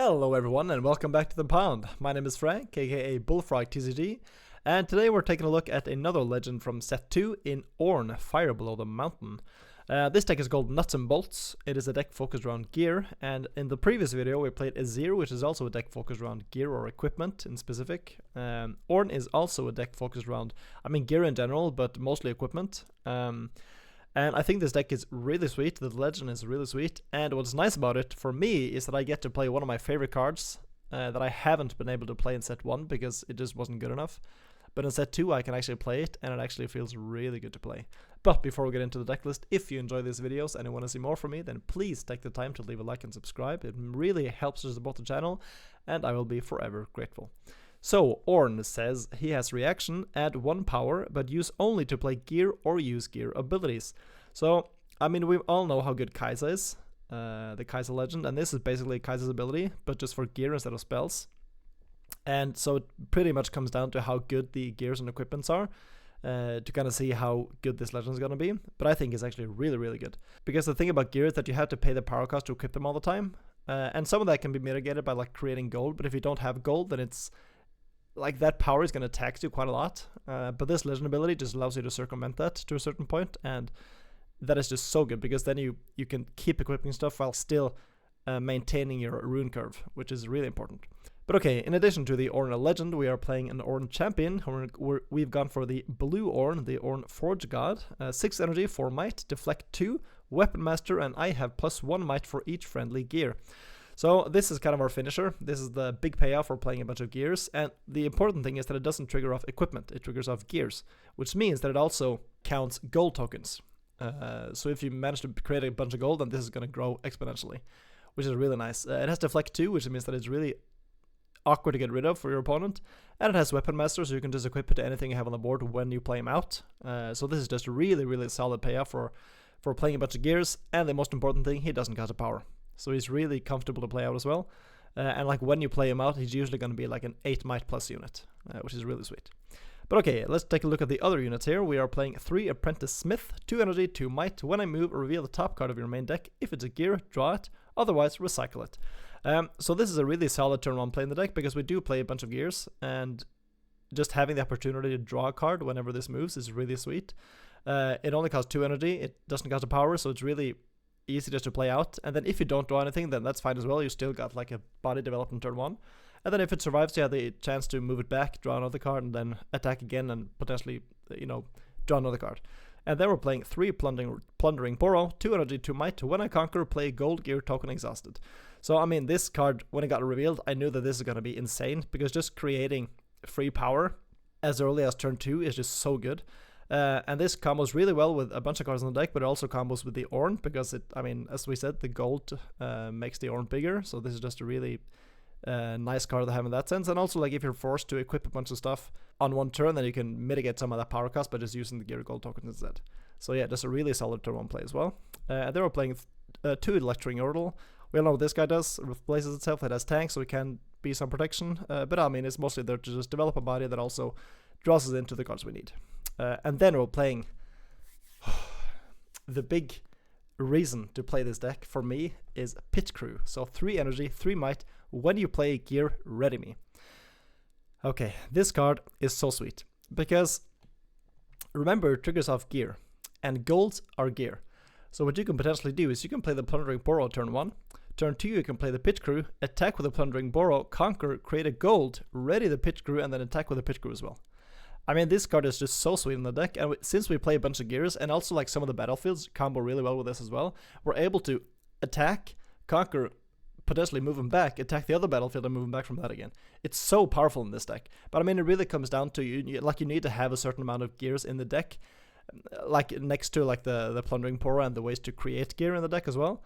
Hello everyone and welcome back to the pond. My name is Frank, aka Bullfrog TCG, and today we're taking a look at another legend from set 2 in Orrn, Fire Below the Mountain. This deck is called Nuts and Bolts. It is a deck focused around gear, and in the previous video we played Ezreal, which is also a deck focused around gear or equipment in specific. Orrn is also a deck focused around, gear in general, but mostly equipment. And I think this deck is really sweet, the legend is really sweet, and what's nice about it for me is that I get to play one of my favorite cards that I haven't been able to play in set 1 because it just wasn't good enough. But in set 2 I can actually play it, and it actually feels really good to play. But before we get into the deck list, if you enjoy these videos and you want to see more from me, then please take the time to leave a like and subscribe. It really helps to support the channel, and I will be forever grateful. So, Orrn says he has reaction, add 1 power, but use only to play gear or use gear abilities. So, we all know how good Kai'Sa is, the Kai'Sa legend, and this is basically Kai'Sa's ability, but just for gear instead of spells. And so it pretty much comes down to how good the gears and equipments are, to kind of see how good this legend is going to be. But I think it's actually really, really good. Because the thing about gear is that you have to pay the power cost to equip them all the time, and some of that can be mitigated by like creating gold, but if you don't have gold, then it's like that power is going to tax you quite a lot, but this legend ability just allows you to circumvent that to a certain point, and that is just so good because then you can keep equipping stuff while still maintaining your rune curve, which is really important. But okay, in addition to the Orrn legend, we are playing an Orrn champion. We've gone for the blue Orrn, the Orrn Forge God, 6 energy, 4 might, deflect 2, weapon master, and I have +1 might for each friendly gear. So this is kind of our finisher. This is the big payoff for playing a bunch of gears, and the important thing is that it doesn't trigger off equipment, it triggers off gears, which means that it also counts gold tokens. So if you manage to create a bunch of gold, then this is going to grow exponentially, which is really nice. It has deflect 2, which means that it's really awkward to get rid of for your opponent, and it has weapon master, so you can just equip it to anything you have on the board when you play him out. So this is just a really, really solid payoff for playing a bunch of gears, and the most important thing, he doesn't cost a power. So he's really comfortable to play out as well. And like when you play him out, he's usually going to be like an 8 might plus unit, which is really sweet. But okay, let's take a look at the other units here. We are playing 3 Apprentice Smith, 2 energy, 2 might. When I move, reveal the top card of your main deck. If it's a gear, draw it. Otherwise, recycle it. So this is a really solid turn 1 play in the deck because we do play a bunch of gears, and just having the opportunity to draw a card whenever this moves is really sweet. It only costs 2 energy. It doesn't cost a power, so it's really easy just to play out, and then if you don't draw anything, then that's fine as well. You still got like a body developed in turn 1, and then if it survives, you have the chance to move it back, draw another card, and then attack again and potentially, draw another card. And then we're playing 3 Plundering Burrow, 2 energy, 2 might. When I conquer, play gold gear token exhausted. So this card, when it got revealed, I knew that this is going to be insane, because just creating free power as early as turn 2 is just so good. And this combos really well with a bunch of cards on the deck, but it also combos with the Orrn, because it, as we said, the gold makes the Orrn bigger, so this is just a really nice card to have in that sense. And also, like, if you're forced to equip a bunch of stuff on one turn, then you can mitigate some of that power cost by just using the gear gold tokens instead. So yeah, just a really solid turn 1 play as well. They were playing 2 Lecturing Yordle. We all know what this guy does, it replaces itself, it has tanks, so it can be some protection, but it's mostly there to just develop a body that also draws us into the cards we need. And then we're playing the big reason to play this deck for me is Pit Crew. So 3 energy, 3 might. When you play gear, ready me. Okay, this card is so sweet because remember, it triggers off gear, and golds are gear. So what you can potentially do is you can play the Plundering Burrow turn 1. Turn 2, you can play the Pit Crew, attack with the Plundering Burrow, conquer, create a gold, ready the Pit Crew, and then attack with the Pit Crew as well. This card is just so sweet in the deck, and since we play a bunch of gears, and also like some of the battlefields combo really well with this as well, we're able to attack, conquer, potentially move them back, attack the other battlefield, and move them back from that again. It's so powerful in this deck, but it really comes down to you need to have a certain amount of gears in the deck, like next to like the Plundering Burrow and the ways to create gear in the deck as well.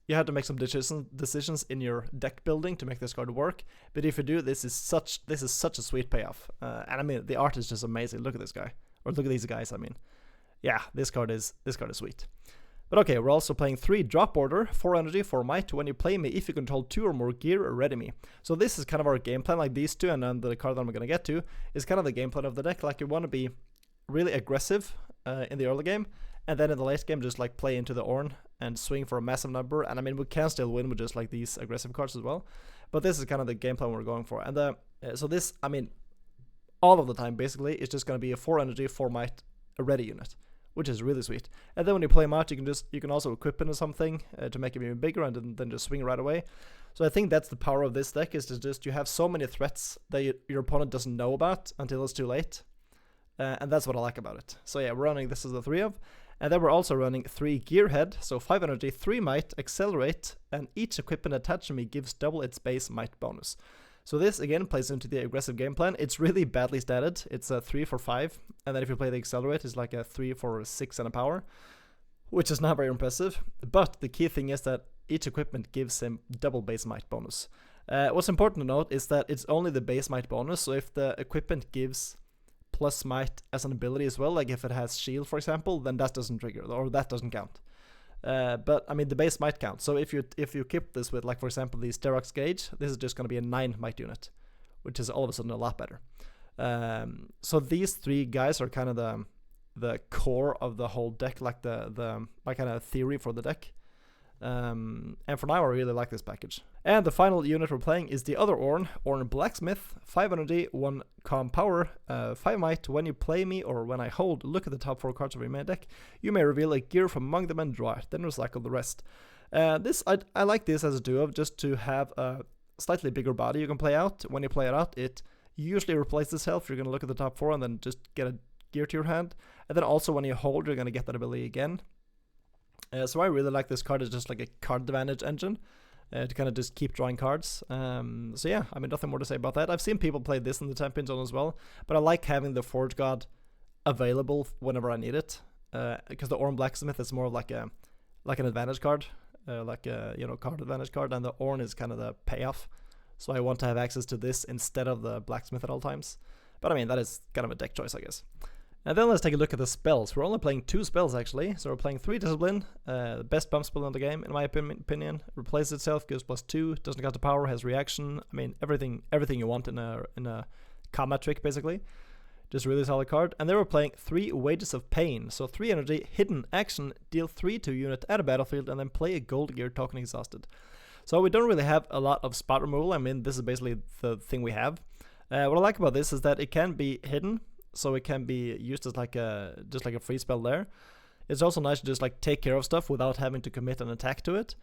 You have to make some decisions in your deck building to make this card work. But if you do, this is such a sweet payoff. And the art is just amazing. Look at this guy, or look at these guys. Yeah, this card is sweet. But okay, we're also playing 3 Drop Order, 4 energy, 4 might. When you play me, if you control 2 or more gear, ready me. So this is kind of our game plan. Like these two, and then the card that I'm gonna get to is kind of the game plan of the deck. Like you want to be really aggressive in the early game, and then in the late game just like play into the Orrn and swing for a massive number. And I mean, we can still win with just like these aggressive cards as well, but this is kind of the game plan we're going for. And so this, I mean, all of the time basically it's just going to be a 4 energy 4 might a ready unit, which is really sweet. And then when you play him out, you can also equip into something to make him even bigger, and then just swing right away. So I think that's the power of this deck, is to just you have so many threats that your opponent doesn't know about until it's too late. And that's what I like about it. So yeah, we're running this as a 3 of, and then we're also running 3 Gearhead, so 5 energy, 3 might, accelerate, and each equipment attached to me gives double its base might bonus. So this again plays into the aggressive game plan. It's really badly statted. It's a 3 for 5, and then if you play the accelerate, it's like a 3 for 6 and a power, which is not very impressive. But the key thing is that each equipment gives him double base might bonus. What's important to note is that it's only the base might bonus, so if the equipment gives plus might as an ability as well, like if it has shield for example, then that doesn't trigger, or that doesn't count. But I mean the base might count. So if you keep this with, like for example, the Sterox Gauge, this is just going to be a 9 might unit, which is all of a sudden a lot better. So these 3 guys are kind of the core of the whole deck, like my kind of theory for the deck. And for now I really like this package. And the final unit we're playing is the other Orrn Blacksmith, 5 energy, 1 calm power, 5 might. When you play me or when I hold, look at the top 4 cards of your main deck. You may reveal a gear from among them and draw it, then recycle the rest. I like this as a duo, just to have a slightly bigger body you can play out. When you play it out, it usually replaces itself. You're going to look at the top 4 and then just get a gear to your hand. And then also when you hold, you're going to get that ability again. So I really like this card as just like a card advantage engine to kind of just keep drawing cards. So yeah, I mean, nothing more to say about that. I've seen people play this in the Champion Zone as well, but I like having the Forge God available whenever I need it, because the Orrn Blacksmith is more of like an advantage card, like a card advantage card, and the Orrn is kind of the payoff. So I want to have access to this instead of the Blacksmith at all times. But I mean, that is kind of a deck choice, I guess. And then let's take a look at the spells. We're only playing 2 spells actually. So we're playing 3 Discipline, the best bump spell in the game in my opinion. Replaces itself, gives +2, doesn't got the power, has reaction. I mean, everything you want in a combat trick basically. Just really solid card. And then we're playing 3 Wages of Pain. So 3 energy, hidden action, deal 3 to unit at a battlefield, and then play a gold gear token exhausted. So we don't really have a lot of spot removal. I mean, this is basically the thing we have. What I like about this is that it can be hidden, so it can be used as just like a free spell there. It's also nice to just like take care of stuff without having to commit an attack to it.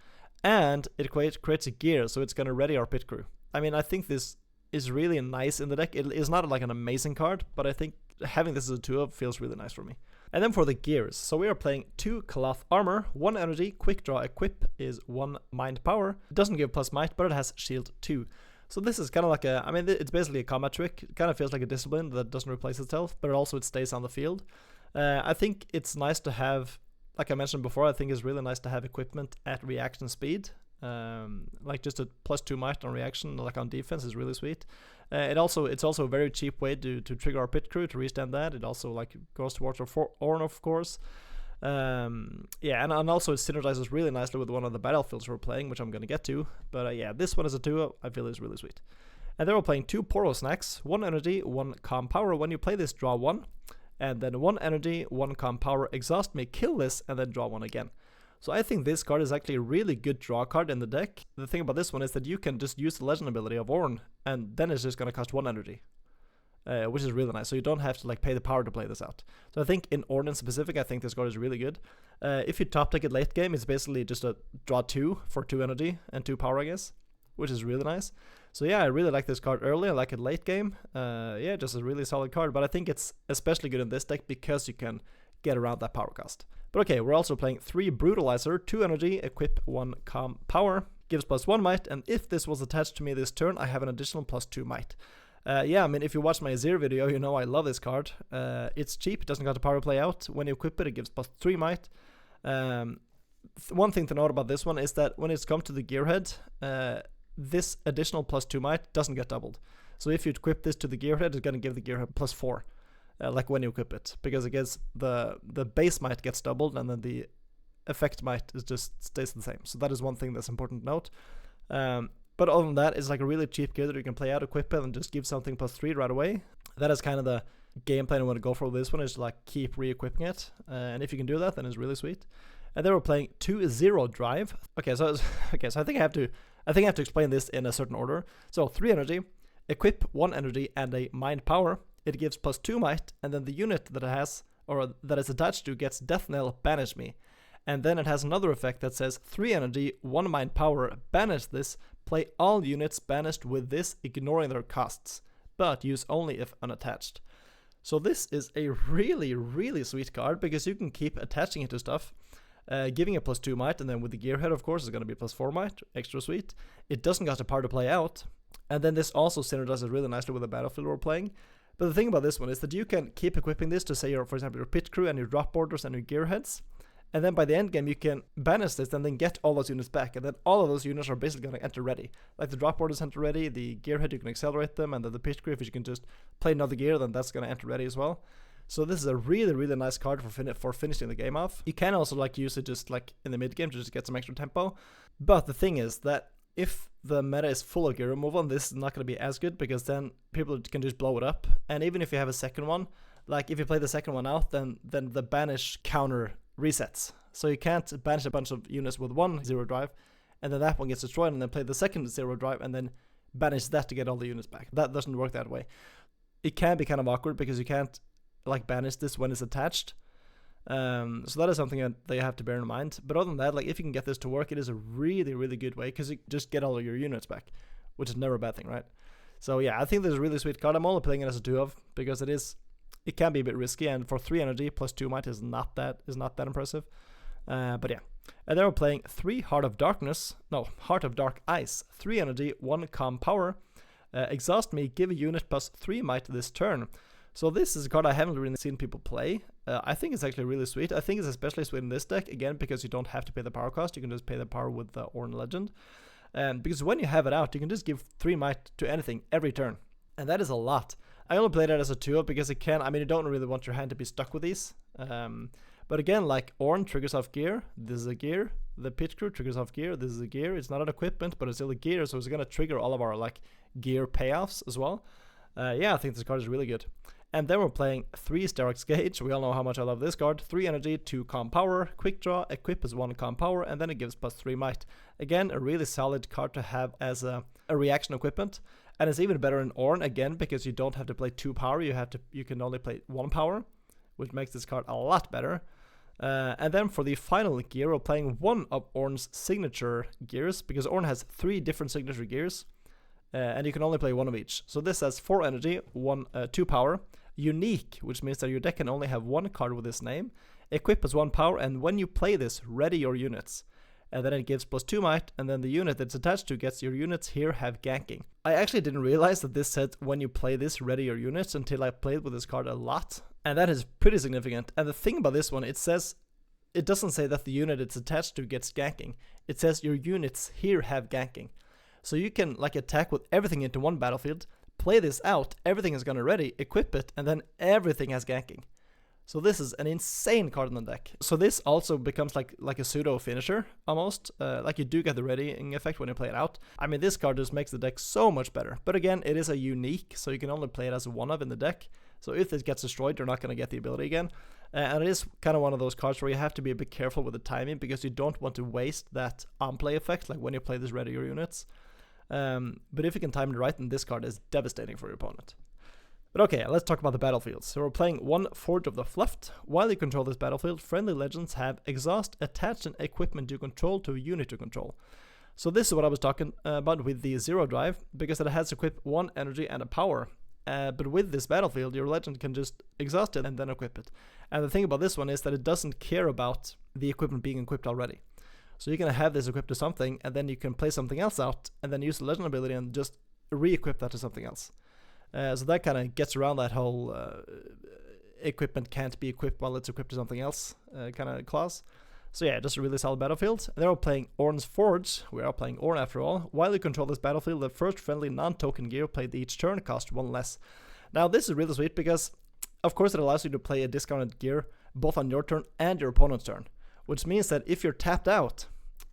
And it creates a gear, so it's going to ready our pit crew. I mean, I think this is really nice in the deck. It is not like an amazing card, but I think having this as a 2-of feels really nice for me. And then for the gears, so we are playing 2 Cloth Armor, 1 energy, quick draw equip is 1 mind power. It doesn't give plus might, but it has shield 2. So this is kind of like I mean, it's basically a combat trick. It kind of feels like a discipline that doesn't replace itself, but also it stays on the field. I think it's nice to have, like I mentioned before, I think it's really nice to have equipment at reaction speed. Like just a +2 might on reaction, like on defense, is really sweet. It's also a very cheap way to trigger our pit crew to restand that. It also like goes towards our Orrn, of course. Yeah, and also it synergizes really nicely with one of the battlefields we're playing, which I'm going to get to. But yeah, this one as a 2 I feel is really sweet. And then we're playing 2 Poro Snacks, 1 energy, 1 calm power. When you play this, draw 1, and then 1 energy, 1 calm power, exhaust me, kill this, and then draw 1 again. So I think this card is actually a really good draw card in the deck. The thing about this one is that you can just use the legend ability of Orrn, and then it's just going to cost 1 energy. Which is really nice, so you don't have to like pay the power to play this out. So I think in ORNN specific, I think this card is really good. If you top deck it late game, it's basically just a draw 2 for 2 energy and 2 power, I guess, which is really nice. So yeah, I really like this card early. I like it late game. Yeah, just a really solid card, but I think it's especially good in this deck because you can get around that power cost. But okay, we're also playing 3 Brutalizer, 2 energy, equip 1 calm power, gives +1 might, and if this was attached to me this turn, I have an additional +2 might. Yeah, I mean, if you watch my Azir video, you know I love this card. It's cheap, it doesn't got the power play out. When you equip it, it gives +3 might. One thing to note about this one is that when it's come to the Gearhead, this additional +2 might doesn't get doubled. So if you equip this to the Gearhead, it's going to give the Gearhead +4, like when you equip it. Because it gets the base might gets doubled, and then the effect might is just stays the same. So that is one thing that's important to note. But other than that, it's like a really cheap gear that you can play out, equip it, and just give something +3 right away. That is kind of game plan I want to go for with this one is like keep re-equipping it, and if you can do that, then it's really sweet. And then we're playing 2-0 drive. Okay, so I think I have to explain this in a certain order. So 3 energy, equip 1 energy and a mind power. It gives +2 might, and then the unit that it has or that it's attached to gets death knell, banish me. And then it has another effect that says 3 energy, 1 mind power, banish this, play all units banished with this, ignoring their costs, but use only if unattached. So this is a really, really sweet card because you can keep attaching it to stuff, giving it +2 might, and then with the gearhead, of course, it's going to be +4 might, extra sweet. It doesn't got a power to play out, and then this also synergizes really nicely with the battlefield we're playing. But the thing about this one is that you can keep equipping this to say, for example, your pit crew and your drop borders and your gearheads. And then by the end game, you can banish this and then get all those units back. And then all of those units are basically going to enter ready. Like the drop borders enter ready, the gearhead, you can accelerate them, and then the pit crew, if you can just play another gear, then that's going to enter ready as well. So this is a really, really nice card for finishing the game off. You can also like use it just like in the mid game to just get some extra tempo. But the thing is that if the meta is full of gear removal, this is not going to be as good because then people can just blow it up. And even if you have a second one, like if you play the second one out, then the banish counter resets. So you can't banish a bunch of units with 1-0 drive, and then that one gets destroyed, and then play the second 0 drive, and then banish that to get all the units back. That doesn't work that way. It can be kind of awkward because you can't like banish this when it's attached. So that is something that you have to bear in mind. But other than that, like if you can get this to work, it is a really, really good way because you just get all of your units back, which is never a bad thing, right? So yeah, I think this is a really sweet card. I'm only playing it as a 2 of because it can be a bit risky, and for 3 energy +2 might is not that impressive. But yeah, and then we're playing 3 Heart of Dark Ice, 3 energy, 1 calm power. Exhaust me, give a unit +3 might this turn. So this is a card I haven't really seen people play. I think it's actually really sweet. I think it's especially sweet in this deck, again, because you don't have to pay the power cost. You can just pay the power with the Orrn Legend. Because when you have it out, you can just give 3 might to anything every turn. And that is a lot. I only played it as a 2 because it can, I mean, you don't really want your hand to be stuck with these. But again, like Orrn triggers off gear, this is a gear. The pit crew triggers off gear, this is a gear. It's not an equipment, but it's still a gear, so it's going to trigger all of our like gear payoffs as well. Yeah, I think this card is really good. And then we're playing 3 Sterak's Gauge. We all know how much I love this card. 3 energy, 2 calm power, quick draw, equip as 1 calm power, and then it gives +3 might. Again, a really solid card to have as a reaction equipment. And it's even better in Orrn, again, because you don't have to play 2 power, you can only play 1 power, which makes this card a lot better. And then for the final gear, we're playing 1 of Ornn's signature gears, because Orrn has 3 different signature gears, and you can only play 1 of each. So this has 4 energy, 2 power, unique, which means that your deck can only have 1 card with this name, equip as 1 power, and when you play this, ready your units. And then it gives +2 might, and then the unit that's attached to gets your units here have ganking. I actually didn't realize that this said when you play this, ready your units, until I played with this card a lot. And that is pretty significant. And the thing about this one, it doesn't say that the unit it's attached to gets ganking. It says your units here have ganking. So you can like attack with everything into one battlefield, play this out, everything is gonna ready, equip it, and then everything has ganking. So this is an insane card in the deck. So this also becomes like a pseudo finisher almost. Like you do get the readying effect when you play it out. I mean, this card just makes the deck so much better. But again, it is a unique, so you can only play it as a 1 of in the deck. So if it gets destroyed, you're not going to get the ability again. And it is kind of one of those cards where you have to be a bit careful with the timing because you don't want to waste that on-play effect, like when you play this ready your units. But if you can time it right, then this card is devastating for your opponent. But okay, let's talk about the battlefields. So we're playing 1 Forge of the Fluft. While you control this battlefield, friendly legends have exhaust, attach an equipment you control to a unit you control. So this is what I was talking about with the 0 drive, because it has equip 1 energy and a power. But with this battlefield, your legend can just exhaust it and then equip it. And the thing about this one is that it doesn't care about the equipment being equipped already. So you're going to have this equipped to something, and then you can play something else out, and then use the legend ability and just re-equip that to something else. So that kind of gets around that whole equipment can't be equipped while it's equipped to something else kind of clause. So yeah, just a really solid battlefield. And then we're playing Ornn's Forge. We are playing Orrn after all. While you control this battlefield, the first friendly non-token gear played each turn cost 1 less. Now this is really sweet because, of course, it allows you to play a discounted gear both on your turn and your opponent's turn. Which means that if you're tapped out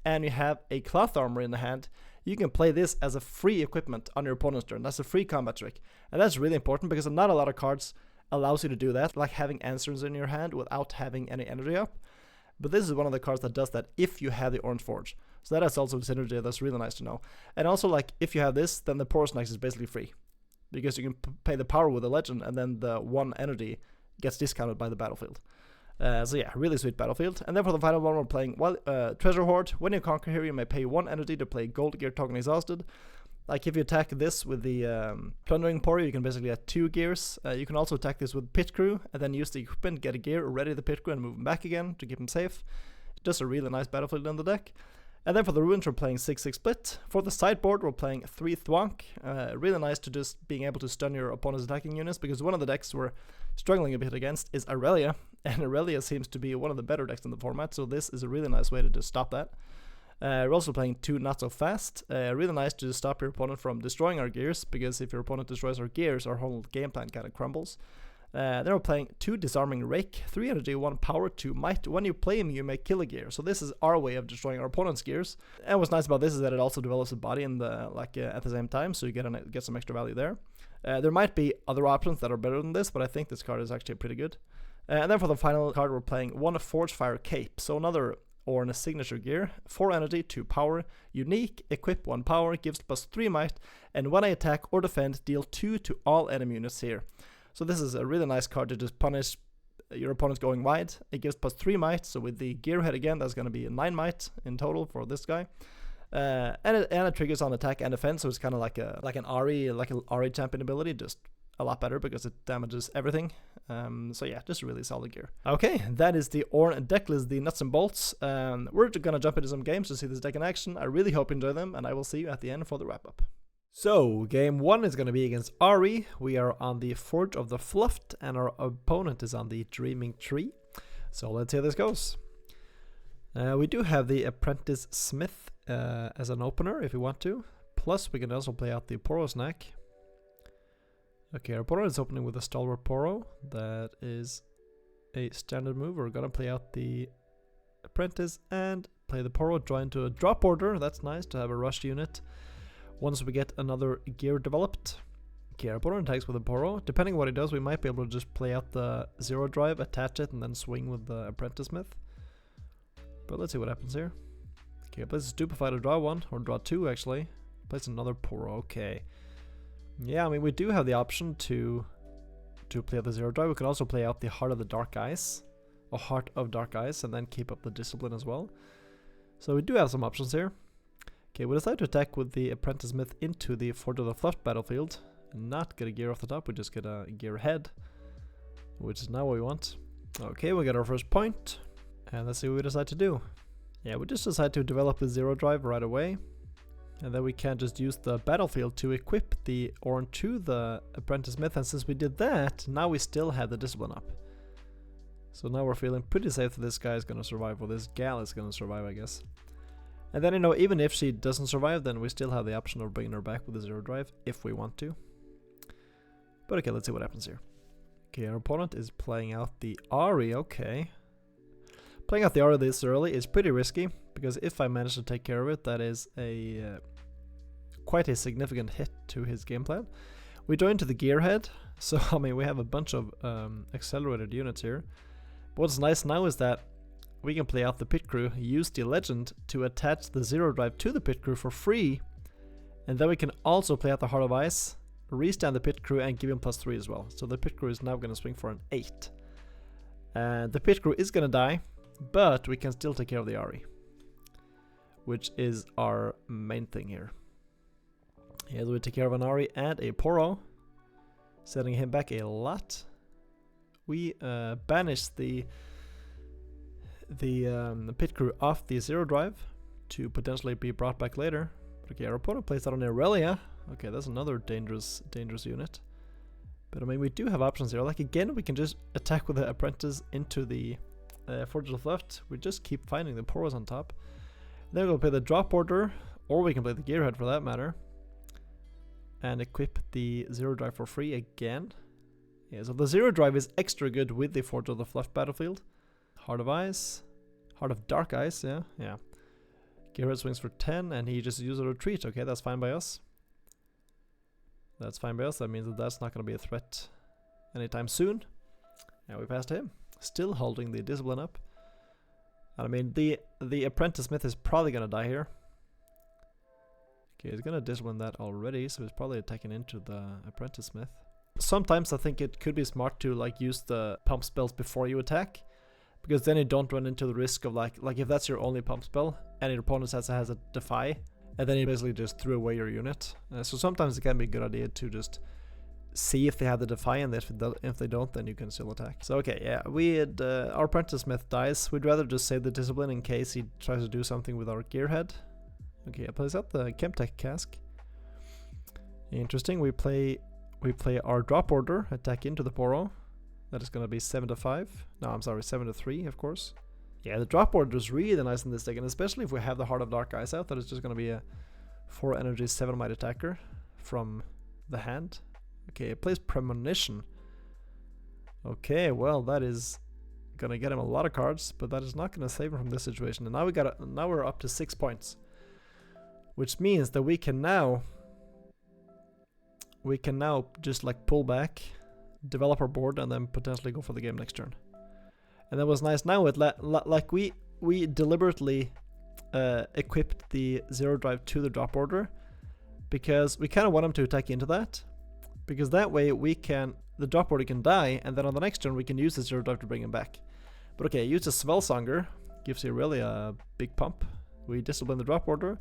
and you have a cloth armor in the hand, you can play this as a free equipment on your opponent's turn. That's a free combat trick. And that's really important because not a lot of cards allows you to do that, like having answers in your hand without having any energy up. But this is one of the cards that does that if you have the Orange Forge. So that is also a synergy that's really nice to know. And also, like, if you have this, then the Porous Next is basically free. Because you can pay the power with the legend, and then the 1 energy gets discounted by the battlefield. So yeah, really sweet battlefield. And then for the final one, we're playing Treasure Hoard. When you conquer here, you may pay 1 energy to play Gold Gear Token Exhausted. Like if you attack this with the Plundering Pori, you can basically get 2 gears. You can also attack this with Pit Crew, and then use the equipment, get a gear, ready the Pit Crew, and move him back again to keep him safe. Just a really nice battlefield in the deck. And then for the ruins, we're playing 6-6 split. For the sideboard, we're playing 3 Thwonk. Really nice to just being able to stun your opponent's attacking units, because one of the decks we're struggling a bit against is Irelia, and Irelia seems to be one of the better decks in the format, so this is a really nice way to just stop that. We're also playing 2 Not So Fast. Really nice to stop your opponent from destroying our gears, because if your opponent destroys our gears, our whole game plan kind of crumbles. Then we're playing 2 Disarming Rake, 3 energy, 1 power, 2 might. When you play him, you may kill a gear. So this is our way of destroying our opponent's gears. And what's nice about this is that it also develops a body in the at the same time, so you get some extra value there. There might be other options that are better than this, but I think this card is actually pretty good. And then for the final card, we're playing 1 Forgefire Cape. So another Orrn signature gear, 4 energy, 2 power, unique, equip 1 power, gives +3 might, and when I attack or defend, deal 2 to all enemy units here. So this is a really nice card to just punish your opponent going wide. It gives +3 might, so with the gearhead again, that's going to be 9 might in total for this guy. And it triggers on attack and defense, so it's kind of like an Ahri champion ability, just a lot better because it damages everything. So yeah, just really solid gear. Okay, that is the Orrn Decklist, the nuts and bolts. We're gonna jump into some games to see this deck in action. I really hope you enjoy them, and I will see you at the end for the wrap up. So, game 1 is going to be against Ahri. We are on the Forge of the Fluffed, and our opponent is on the Dreaming Tree. So let's see how this goes. We do have the Apprentice Smith as an opener if we want to. Plus, we can also play out the Poro Snack. Okay, our opponent is opening with a Stalwart Poro. That is a standard move. We're going to play out the Apprentice and play the Poro, draw into a drop order. That's nice to have a rushed unit. Once we get another gear developed, okay, our opponent attacks with a Poro. Depending on what he does, we might be able to just play out the Zero Drive, attach it, and then swing with the Apprentice Smith. But let's see what happens here. Okay, plays a Stupefy to draw 1, or draw 2 actually. Plays another Poro, okay. Yeah, I mean, we do have the option to play out the Zero Drive. We could also play out the Heart of the Dark Eyes, or Heart of Dark Eyes, and then keep up the Discipline as well. So we do have some options here. Okay, we decide to attack with the Apprentice Smith into the Forge of the Fluffed battlefield. And not get a gear off the top, we just get a gear ahead, which is not what we want. Okay, we get our first point, and let's see what we decide to do. Yeah, we just decide to develop the Zero Drive right away, and then we can just use the battlefield to equip the Orrn to the Apprentice Smith, and since we did that, now we still have the Discipline up. So now we're feeling pretty safe that this guy is going to survive, or this gal is going to survive, I guess. And then, you know, even if she doesn't survive, then we still have the option of bringing her back with the Zero Drive, if we want to. But okay, let's see what happens here. Okay, our opponent is playing out the Ahri, okay. Playing out the Ahri this early is pretty risky, because if I manage to take care of it, that is a quite a significant hit to his game plan. We go into the Gearhead, so I mean, we have a bunch of accelerated units here. But what's nice now is that we can play out the Pit Crew, use the Legend to attach the Zero Drive to the Pit Crew for free, and then we can also play out the Heart of Ice, restand the Pit Crew, and give him +3 as well. So the Pit Crew is now going to swing for an 8. And the Pit Crew is going to die, but we can still take care of the Ahri, which is our main thing here. Yeah, so we take care of an Ahri and a Poro, setting him back a lot. We banish the Pit Crew off the Zero Drive to potentially be brought back later. Okay, our opponent plays that on Irelia. Okay, that's another dangerous unit. But I mean, we do have options here. Like again, we can just attack with the Apprentice into the Forge of the Fluffed. We just keep finding the Poros on top. Then we'll play the drop order, or we can play the Gearhead for that matter, and equip the Zero Drive for free again. Yeah, so the Zero Drive is extra good with the Forge of the Fluffed battlefield. Heart of Ice, Heart of Dark Ice, yeah. Gearhead swings for 10, and he just uses a retreat. Okay, that's fine by us. That's fine by us. That means that that's not going to be a threat anytime soon. Yeah, we passed him. Still holding the discipline up. And I mean, the apprentice smith is probably gonna die here. Okay, he's gonna discipline that already, so he's probably attacking into the apprentice smith. Sometimes I think it could be smart to like use the pump spells before you attack, because then you don't run into the risk of like if that's your only pump spell and your opponent has a defy, and then you basically just threw away your unit. So sometimes it can be a good idea to just see if they have the defy, and if they don't, then you can still attack. So okay, yeah, we had our apprentice smith dies. We'd rather just save the discipline in case he tries to do something with our gearhead. Okay, I place out the Chemtech cask. Interesting. We play our drop order, attack into the Poro. That is going to be 7-5. No, I'm sorry, 7-3, of course. Yeah, the drop order is really nice in this deck, and especially if we have the Heart of Dark Eyes out, that is just going to be a 4 energy 7 might attacker from the hand. Okay, it plays Premonition. Okay, well, that is going to get him a lot of cards, but that is not going to save him from this situation. And now we're up to 6 points, which means that we can now just like pull back, develop our board, and then potentially go for the game next turn. And that was nice. Now it like we deliberately equipped the zero drive to the drop order, because we kind of want him to attack into that, because that way the drop order can die, and then on the next turn we can use the zero drive to bring him back. But okay, use a Svelsonger, gives Irelia a big pump. We discipline the drop order.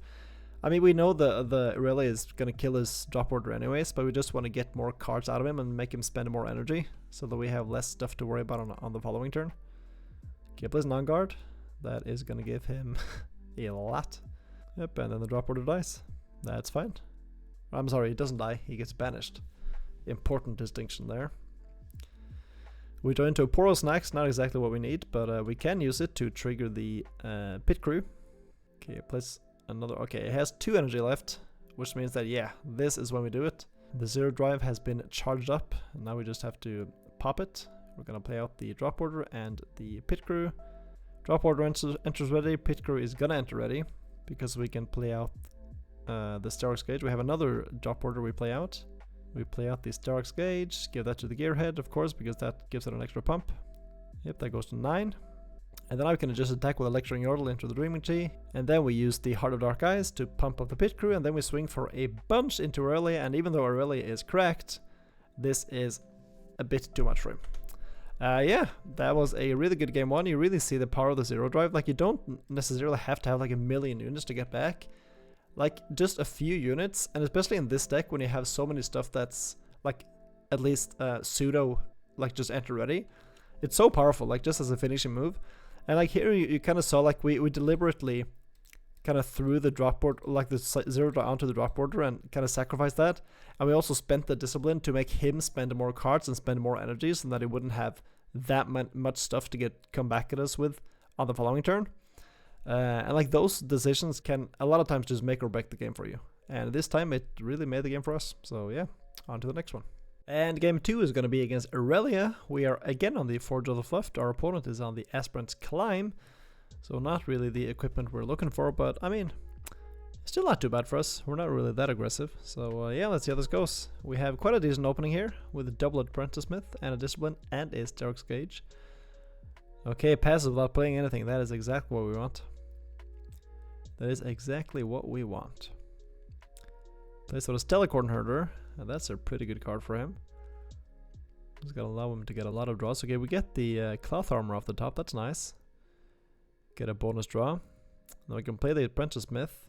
I mean, we know the Irelia is gonna kill his drop order anyways, but we just want to get more cards out of him and make him spend more energy, so that we have less stuff to worry about on the following turn. Okay, plays non-guard. That is gonna give him a lot. Yep, and then the drop order dies. That's fine. I'm sorry, he doesn't die, he gets banished. Important distinction there. We go into a Poro Snacks, not exactly what we need, but we can use it to trigger the pit crew. Okay, plays another. Okay, it has 2 energy left, which means that, yeah, this is when we do it. The zero drive has been charged up, and now we just have to pop it. We're gonna play out the drop order and the pit crew. Drop order enters ready, pit crew is gonna enter ready, because we can play out the Sterox Gauge. We have another drop order we play out. We play out the Sterox Gauge, give that to the gearhead, of course, because that gives it an extra pump. Yep, that goes to 9. And then I can just attack with Electro Yordle into the Dreaming Tree, and then we use the Heart of Dark Eyes to pump up the pit crew, and then we swing for a bunch into Irelia, and even though Irelia is cracked, this is a bit too much for him. Yeah, that was a really good game 1. You really see the power of the zero drive. Like, you don't necessarily have to have like a million units to get back. Like, just a few units, and especially in this deck when you have so many stuff that's like at least pseudo like just enter ready, it's so powerful, like just as a finishing move. And like here you kind of saw like we deliberately kind of threw the drop board, like the zero drive onto the drop border, and kind of sacrificed that. And we also spent the discipline to make him spend more cards and spend more energy, so that he wouldn't have that much stuff to come back at us with on the following turn. And like those decisions can a lot of times just make or break the game for you. And this time it really made the game for us. So yeah, on to the next one. And game 2 is going to be against Irelia. We are again on the Forge of the Fluft. Our opponent is on the Aspirant's Climb. So not really the equipment we're looking for, but I mean, still not too bad for us. We're not really that aggressive. So yeah, let's see how this goes. We have quite a decent opening here with a double Apprentice Smith and a Discipline and a Sterox Gauge. Okay, passive without playing anything. That is exactly what we want. That is exactly what we want. Plays for the Stellarcorn Herder. And that's a pretty good card for him. It's gonna allow him to get a lot of draws. Okay, we get the Cloth Armor off the top. That's nice. Get a bonus draw. Now we can play the Apprentice Smith.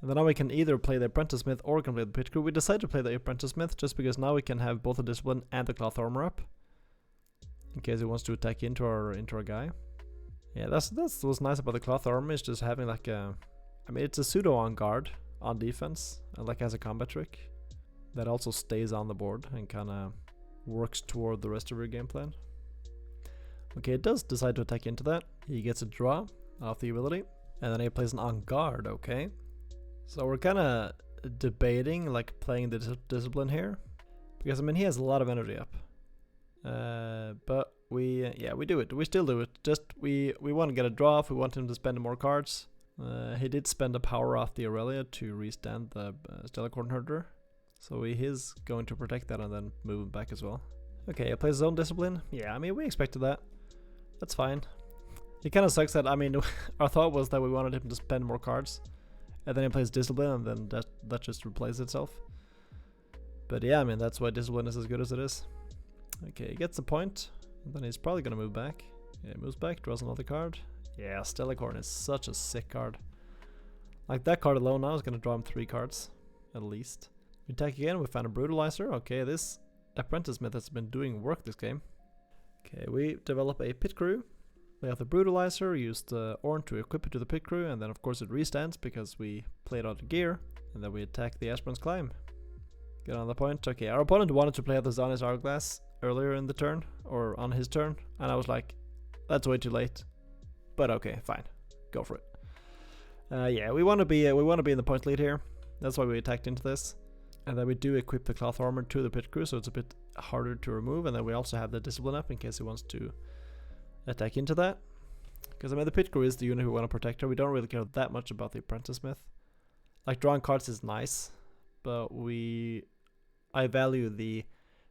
And then now we can either play the Apprentice Smith or we can play the Pit Crew. We decided to play the Apprentice Smith just because now we can have both the Discipline and the Cloth Armor up, in case he wants to attack into our guy. Yeah, that's what's nice about the Cloth Armor, is just having like a, I mean, it's a pseudo on guard on defense, like as a combat trick that also stays on the board and kind of works toward the rest of your game plan. Okay, it does decide to attack into that. He gets a draw off the ability, and then he plays an on guard. Okay, so we're kind of debating like playing the Discipline here, because I mean he has a lot of energy up, but we do it. We still do it. Just we want to get a draw off. We want him to spend more cards. He did spend a power off the Irelia to restand the Stellarcorn Herder, so he is going to protect that and then move him back as well. Okay, he plays his own discipline. Yeah, I mean, we expected that. That's fine. It kind of sucks that, I mean, our thought was that we wanted him to spend more cards. And then he plays discipline, and then that just replaces itself. But yeah, I mean, that's why discipline is as good as it is. Okay, he gets the point. And then he's probably going to move back. Yeah, he moves back, draws another card. Yeah, Stellarcorn is such a sick card. Like, that card alone now is going to draw him 3 cards, at least. We attack again, we found a Brutalizer. Okay, this Apprentice Smith has been doing work this game. Okay, we develop a Pit Crew. We have the Brutalizer, use the Orrn to equip it to the Pit Crew, and then of course it restands because we played out of gear. And then we attack the Aspirant's Climb. Get on the point. Okay, our opponent wanted to play out the Zani's Hourglass earlier in the turn, or on his turn, and I was like, that's way too late. But okay, fine, go for it. Yeah, we want to be in the point lead here. That's why we attacked into this, and then we do equip the Cloth Armor to the Pit Crew, so it's a bit harder to remove. And then we also have the Discipline up in case he wants to attack into that. Because I mean, the Pit Crew is the unit we want to protect her. We don't really care that much about the Apprentice Smith. Like, drawing cards is nice, but I value the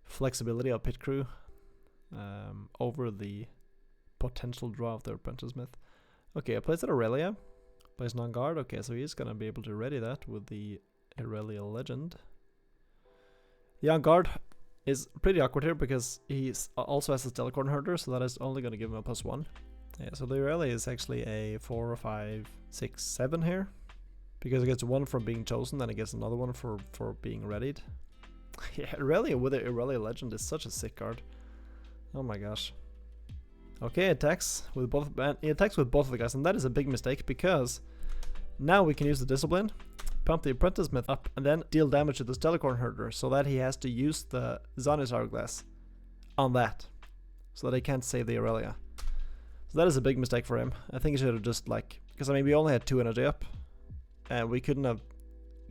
flexibility of Pit Crew over the potential draw of the Apprentice Smith. Okay, I plays at Irelia. Plays non-guard. Okay, so he's gonna be able to ready that with the Irelia Legend. The on-guard is pretty awkward here because he also has a Stellarcorn Herder, so that is only gonna give him a +1. Yeah, so the Irelia is actually a 4, 5, 6, 7 here. Because it gets 1 from being chosen, then it gets another one for being readied. Yeah, Irelia with the Irelia Legend is such a sick card. Oh my gosh. Okay, attacks with both of the guys, and that is a big mistake because now we can use the Discipline, pump the Apprentice Smith up, and then deal damage to the Stellarcorn Herder, so that he has to use the Zani's Hourglass on that, so that he can't save the Irelia. So that is a big mistake for him. I think he should have just because I mean, we only had 2 energy up, and we couldn't have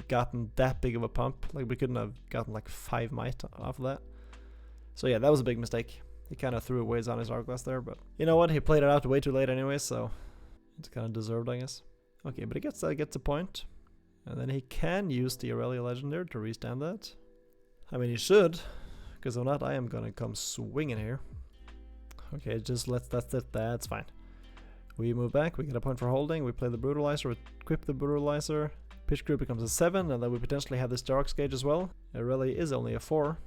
gotten that big of a pump. Like, we couldn't have gotten like 5 might off of that. So yeah, that was a big mistake. He kind of threw away Zani's Hourglass there, but you know what? He played it out way too late anyway, so it's kind of deserved, I guess. Okay, but he gets a point, and then he can use the Irelia Legendary to restand that. I mean, he should, because if not, I am gonna come swinging here. Okay, just that's fine. We move back, we get a point for holding, we play the Brutalizer, equip the Brutalizer, Pitch Crew becomes a 7, and then we potentially have this Dark Gauge as well. Irelia is only a 4.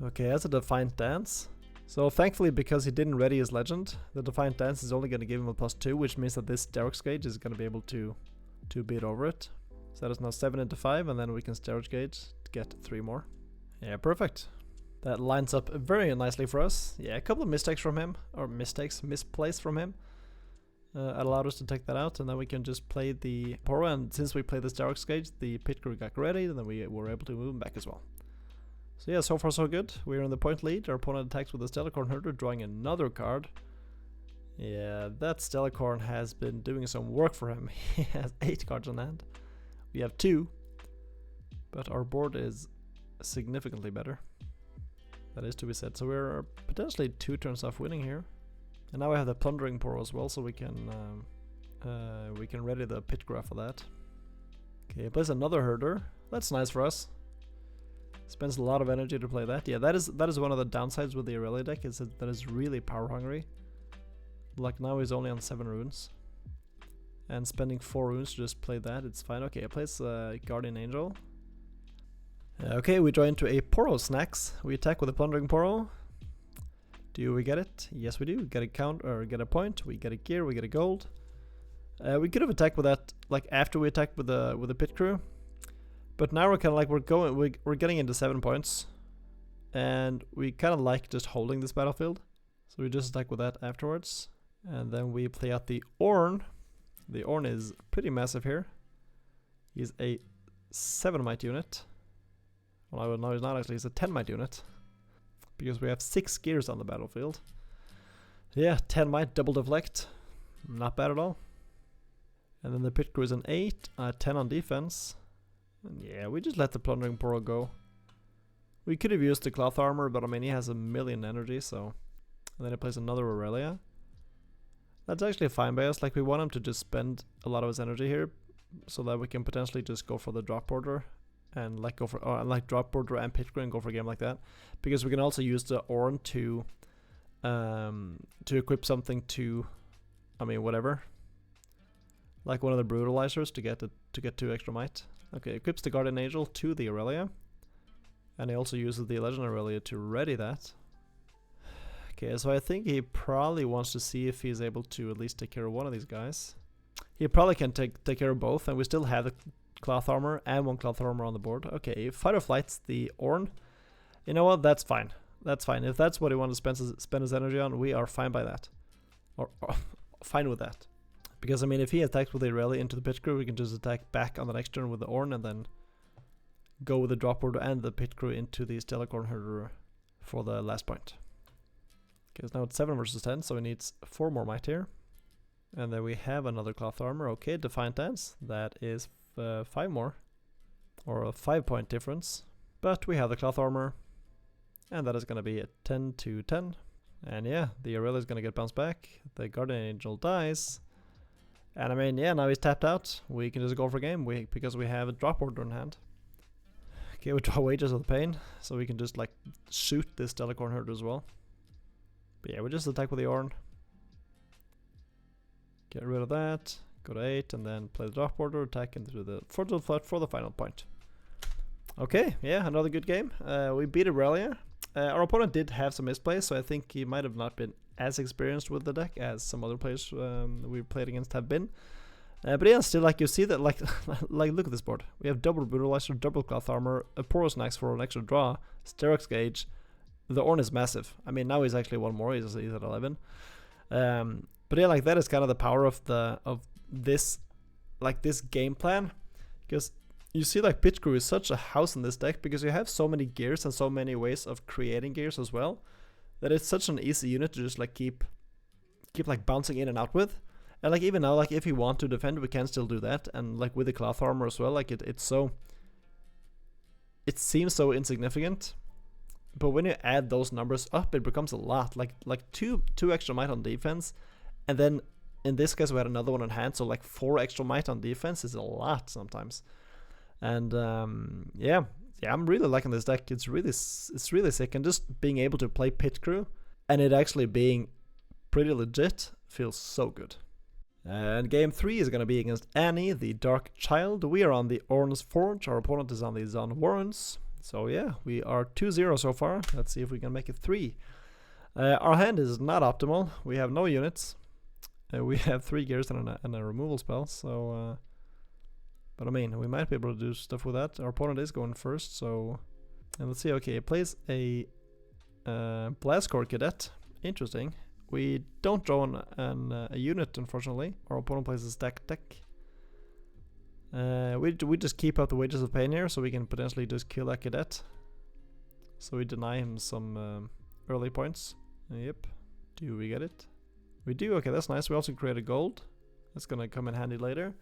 Okay, that's a Defiant Dance. So thankfully, because he didn't ready his legend, the Defiant Dance is only going to give him a +2, which means that this Derrick's Gauge is going to be able to beat over it. So that is now 7 into 5, and then we can Derrick's Gauge to get 3 more. Yeah, perfect. That lines up very nicely for us. Yeah, a couple of mistakes from him, or misplaced from him, allowed us to take that out, and then we can just play the Poro, and since we played this Derrick's Gauge, the Pit Crew got ready, and then we were able to move him back as well. So yeah, so far so good. We're in the point lead. Our opponent attacks with the Stellarcorn Herder, drawing another card. Yeah, that Stellarcorn has been doing some work for him. He has 8 cards on hand. We have 2, but our board is significantly better. That is to be said. So we're potentially 2 turns off winning here. And now we have the Plundering Poro as well, so we can ready the Pit Crew for that. Okay, he plays another Herder. That's nice for us. Spends a lot of energy to play that. Yeah, that is one of the downsides with the Irelia deck, is that is really power hungry. Like, now he's only on 7 runes. And spending 4 runes to just play that, it's fine. Okay, he plays Guardian Angel. Okay, we draw into a Poro Snacks. We attack with a Plundering Poro. Do we get it? Yes, we do. We get a get a point. We get a gear. We get a gold. We could have attacked with that like after we attacked with the Pit Crew. But now we're kind of like we're getting into 7 points, and we kind of like just holding this battlefield. So we just attack with that afterwards, and then we play out the Orrn. The Orrn is pretty massive here. He's a 7 might unit. Well, no, he's not actually. He's a 10 might unit because we have 6 gears on the battlefield. Yeah, 10 might, double deflect, not bad at all. And then the Pit Crew is an 8, 10 on defense. And yeah, we just let the Plundering Poro go. We could have used the Cloth Armor, but I mean, he has 1,000,000 energy, so... And then he plays another Irelia. That's actually fine by us. Like, we want him to just spend a lot of his energy here, so that we can potentially just go for the drop order and like go for like drop border and pit crew and go for a game like that, because we can also use the Orrn to equip something to, I mean whatever, like one of the brutalizers to get 2 extra might. Okay, equips the Guardian Angel to the Irelia, and he also uses the Legend Irelia to ready that. Okay, so I think he probably wants to see if he's able to at least take care of one of these guys. He probably can take care of both, and we still have the cloth armor and 1 cloth armor on the board. Okay, Fight or Flight's the Orrn. You know what? That's fine. That's fine. If that's what he wants to spend his energy on, we are fine by that. Or fine with that. Because, I mean, if he attacks with the Irelia into the pit crew, we can just attack back on the next turn with the Orrn and then go with the drop board and the pit crew into the Stellarcorn Herder for the last point. Okay, so now it's 7 versus 10, so he needs 4 more might here. And then we have another cloth armor. Okay, Defiant Dance. That is 5 more. Or a 5-point difference. But we have the cloth armor. And that is going to be a 10 to 10. And yeah, the Irelia is going to get bounced back. The Guardian Angel dies. And I mean, yeah, now he's tapped out. We can just go for a game because we have a drop order in hand. Okay, we draw Wages of the Pain. So we can just like shoot this Stellarcorn Herder as well. But yeah, we just attack with the Orrn. Get rid of that. Go to 8 and then play the drop order. Attack into the Fortune Flood for the final point. Okay, yeah, another good game. We beat Irelia. Our opponent did have some misplays, so I think he might have not been as experienced with the deck as some other players we played against have been. But yeah, still, like you see that, like look at this board. We have double Brutalizer, double Cloth Armor, a Porous Nax for an extra draw, Sterox Gauge. The Orrn is massive. I mean, now he's actually 1 more. He's at 11. But yeah, like that is kind of the power of this game plan, because you see like Pit Crew is such a house in this deck because you have so many gears and so many ways of creating gears as well, that it's such an easy unit to just like keep like bouncing in and out with. And like even now, like if you want to defend, we can still do that. And like with the cloth armor as well, like it seems so insignificant, but when you add those numbers up, it becomes a lot. Like two extra might on defense, and then in this case we had another one on hand, so like 4 extra might on defense is a lot sometimes. And yeah, I'm really liking this deck. It's really sick, and just being able to play Pit Crew and it actually being pretty legit feels so good. And game 3 is going to be against Ahri, the Dark Child. We are on the Orrn's Forge. Our opponent is on the Zon Warrens. So yeah, we are 2-0 so far. Let's see if we can make it 3. Our hand is not optimal. We have no units. We have 3 gears and a removal spell. So, but I mean, we might be able to do stuff with that. Our opponent is going first. So, and let's see. Okay, it plays a Blastcore Cadet. Interesting. We don't draw a unit, unfortunately. Our opponent plays a Decktech. We just keep up the Wages of Pain here, so we can potentially just kill that cadet. So we deny him some early points. Yep. Do we get it? We do. Okay, that's nice. We also create a gold. That's gonna come in handy later.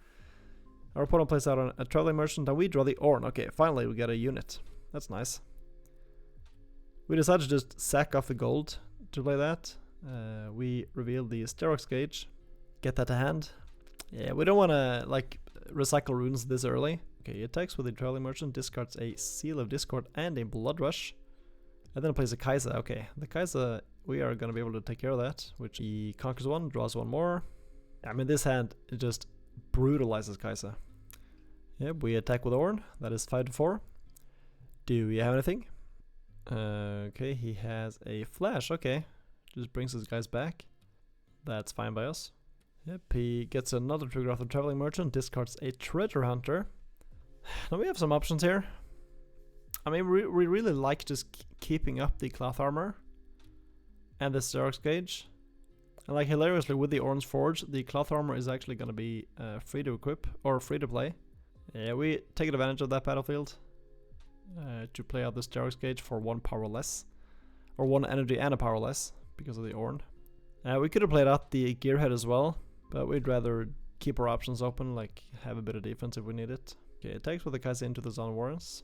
Our opponent plays out a Traveling Merchant, and we draw the Orrn. Okay, finally we get a unit. That's nice. We decided to just sack off the gold to play that. We reveal the Sterox Gauge. Get that to hand. Yeah, we don't want to like recycle runes this early. Okay, he attacks with the Traveling Merchant, discards a Seal of Discord and a Blood Rush, and then plays a Kai'Sa. Okay, the Kai'Sa, we are going to be able to take care of that, which he conquers 1, draws 1 more. I mean, this hand, it just brutalizes Kai'Sa. Yep, we attack with Orrn. That is 5-4. Do we have anything? Okay, he has a Flash. Okay, just brings his guys back. That's fine by us. Yep, he gets another trigger off the Traveling Merchant, discards a Treasure Hunter. Now we have some options here. I mean, we really like just keeping up the Cloth Armor and the Sterox Gauge. And like hilariously with the Orrn's Forge, the Cloth Armor is actually going to be free to equip, or free to play. Yeah, we take advantage of that battlefield to play out the Sterox Gauge for 1 power less. Or 1 energy and a power less, because of the Orrn. We could have played out the Gearhead as well, but we'd rather keep our options open, like have a bit of defense if we need it. Okay, attacks with the Kai'Sa into the Zon Warrens.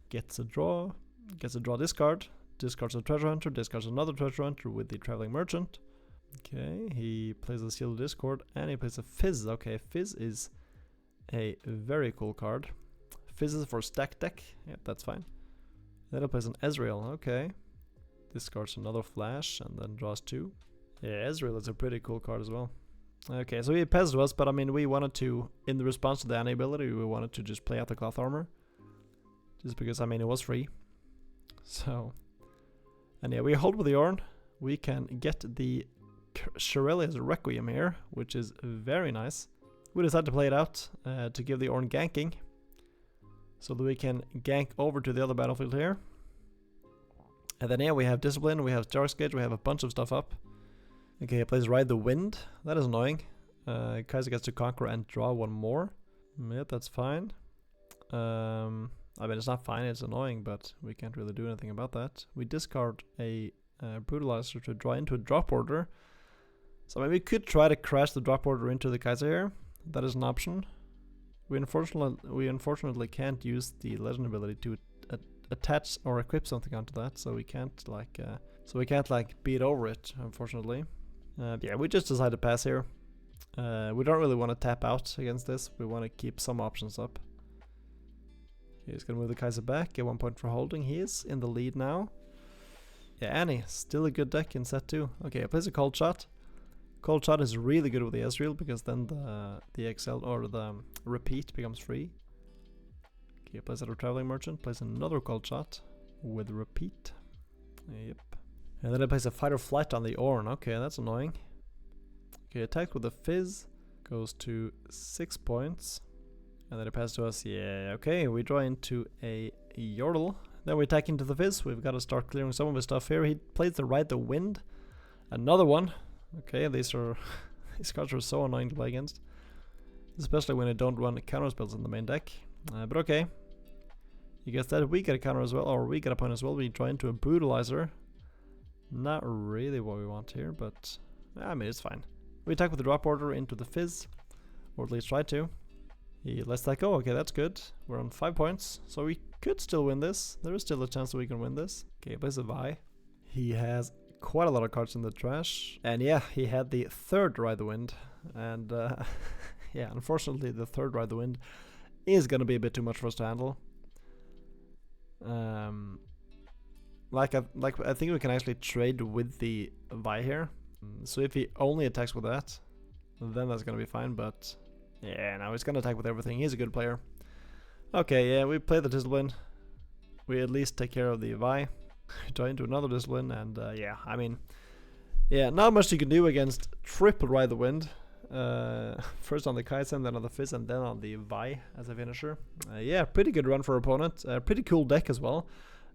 Gets a draw discard. Discards a Treasure Hunter, discards another Treasure Hunter with the Traveling Merchant. Okay, he plays a Seal of Discord and he plays a Fizz. Okay, Fizz is a very cool card. Fizzes for stack deck. Yep, that's fine. Then he plays an Ezreal. Okay. Discards another flash and then draws 2. Yeah, Ezreal is a pretty cool card as well. Okay, so he passed to us, but I mean, we wanted to, in the response to the Ahri ability, we wanted to just play out the cloth armor. Just because, I mean, it was free. So, and yeah, we hold with the Orrn. We can get the Irelia's Requiem here, which is very nice. We decided to play it out to give the Orrn ganking, so that we can gank over to the other battlefield here. And then yeah, we have Discipline, we have Dark Gauge, we have a bunch of stuff up. Okay, he plays Ride the Wind. That is annoying. Kaiser gets to conquer and draw 1 more. Yep, that's fine. I mean, it's not fine, it's annoying, but we can't really do anything about that. We discard a Brutalizer to draw into a drop order. So maybe we could try to crash the drop order into the Kaiser here. That is an option. We unfortunately can't use the legend ability to attach or equip something onto that, so we can't like beat over it, unfortunately. Yeah, we just decided to pass here. We don't really want to tap out against this. We want to keep some options up. Okay, he's gonna move the Kaiser back, get 1 point for holding. He is in the lead now. Yeah, Annie, still a good deck in set 2. Okay, he plays a Cold Shot. Cold Shot is really good with the Ezreal because then the XL or the repeat becomes free. Okay, plays another Traveling Merchant, plays another Cold Shot with repeat. Yep. And then it plays a Fight or Flight on the Orrn. Okay, that's annoying. Okay, attacks with a Fizz, goes to 6 points. And then it passes to us. Yeah, okay, we draw into a Yordle. Then we attack into the Fizz. We've got to start clearing some of his stuff here. He plays the Ride the Wind. Another one. Okay, these cards are so annoying to play against, especially when I don't run counter spells in the main deck. But okay, you guess that we get a counter as well, or we get a point as well. We draw into a Brutalizer. Not really what we want here, but I mean, it's fine. We attack with the drop order into the Fizz, or at least try to. He lets that go. Okay, that's good. We're on 5 points, so we could still win this. There is still a chance that we can win this. Okay, he plays a Vi. He has quite a lot of cards in the trash, and yeah, he had the 3rd Ride the Wind, and yeah, unfortunately the 3rd Ride the Wind is gonna be a bit too much for us to handle. I think we can actually trade with the Vi here, so if he only attacks with that, then that's gonna be fine, but yeah, now he's gonna attack with everything. He's a good player. Okay, yeah, we play the Discipline. We at least take care of the Vi. Try into another Discipline, and yeah, I mean, yeah, not much you can do against triple Ride the Wind. First on the Kaizen, then on the Fizz, and then on the Vi as a finisher. Yeah, pretty good run for our opponent. Pretty cool deck as well.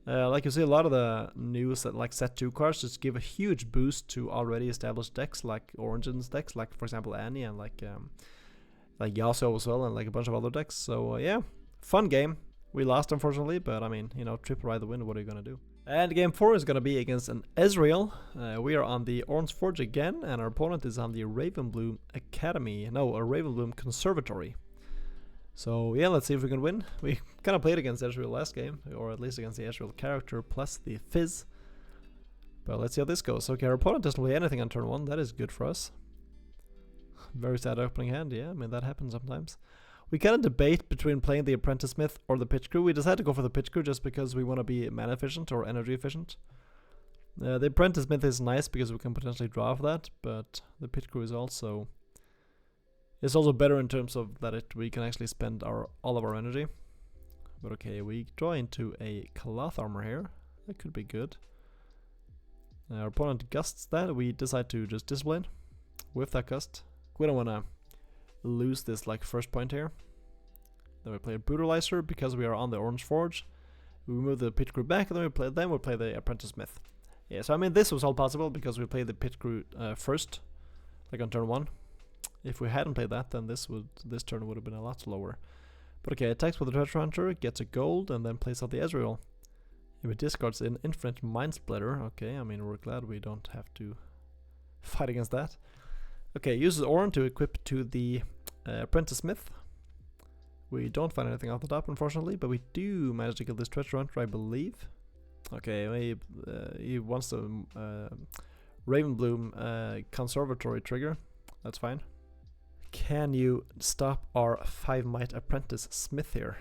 Like you see, a lot of the new set 2 cards just give a huge boost to already established decks, like Origins decks, like for example Annie, and like Yasuo as well, and like a bunch of other decks. So yeah, fun game. We lost unfortunately, but I mean, you know, triple Ride the Wind, what are you gonna do? And game 4 is going to be against an Ezreal. We are on the Ornn's Forge again, and our opponent is on the Ravenbloom Academy. No, a Ravenbloom Conservatory. So yeah, let's see if we can win. We kind of played against Ezreal last game, or at least against the Ezreal character plus the Fizz. But let's see how this goes. Okay, our opponent doesn't play anything on turn 1. That is good for us. Very sad opening hand. Yeah, I mean, that happens sometimes. We kind of debate between playing the Apprentice Smith or the Pitch Crew. We decided to go for the Pitch Crew just because we want to be mana efficient or energy efficient. The Apprentice Smith is nice because we can potentially draw off that, but the Pitch Crew is also better in terms of that we can actually spend all of our energy. But okay, we draw into a Cloth Armor here. That could be good. Our opponent gusts that. We decide to just Discipline with that gust. We don't want to lose this like first point here. Then we play a Brutalizer because we are on the Orange Forge. We move the Pit Crew back, and then we'll play the Apprentice Smith. Yeah, so I mean, this was all possible because we played the Pit Crew first, like on turn 1. If we hadn't played that, then this turn would have been a lot slower. But okay, attacks with the Treasure Hunter, gets a gold, and then plays out the Ezreal. If it discards an Infinite Mind Splitter, okay, I mean, we're glad we don't have to fight against that. Okay, uses Orrn to equip to the Apprentice Smith. We don't find anything off the top, unfortunately, but we do manage to kill this Treasure Hunter, I believe. Okay, he wants the Ravenbloom Conservatory trigger. That's fine. Can you stop our 5 Might Apprentice Smith here?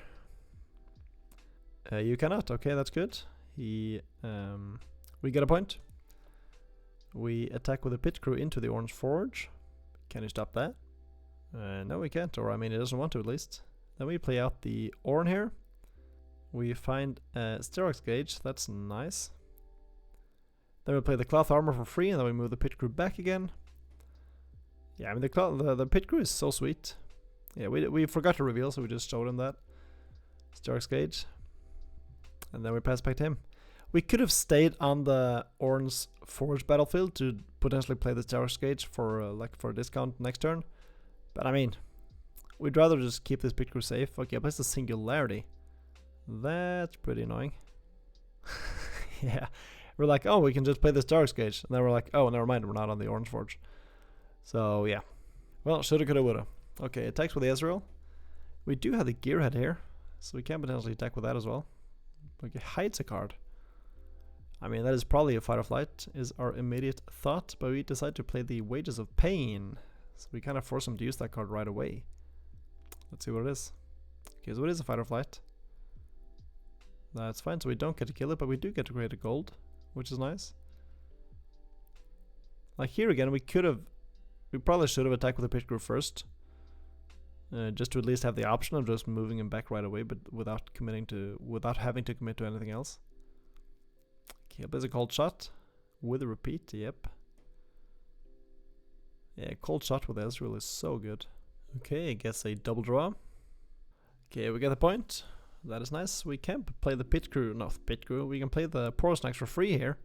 You cannot. Okay, that's good. We get a point. We attack with a pit crew into the orange forge. Can you stop that? No, we can't. Or I mean, it doesn't want to at least. Then we play out the Orrn here. We find a Sterox gauge. That's nice. Then we play the cloth armor for free, and then we move the pit crew back again. Yeah, I mean the pit crew is so sweet. Yeah, we forgot to reveal, so we just showed him that Sterox gauge, and then we pass back to him. We could have stayed on the Orrn's forge battlefield to potentially play the Sterox gauge for for a discount next turn, but I mean, we'd rather just keep this pit crew safe. Okay, I place the singularity. That's pretty annoying. Yeah. We're like, oh, we can just play this Sterox gauge. And then we're like, oh, never mind, we're not on the orange forge. So, yeah. Well, shoulda, coulda, woulda. Okay, attacks with the Ezreal. We do have the Gearhead here, so we can potentially attack with that as well. Okay, hides a card. I mean, that is probably a fight or flight, is our immediate thought, but we decide to play the Wages of Pain. So we kind of force him to use that card right away. Let's see what it is. Okay, so it is a fight or flight. That's fine, so we don't get to kill it, but we do get to create a gold, which is nice. Like here again, we probably should have attacked with the pit crew first, just to at least have the option of just moving him back right away, but without having to commit to anything else. Okay, there's a cold shot with a repeat. Yep. Yeah, cold shot with Ezreal is so good. Okay, I guess a double draw. Okay, we get the point. That is nice. We can play the pit crew, not pit crew. We can play the Poro Snacks for free here.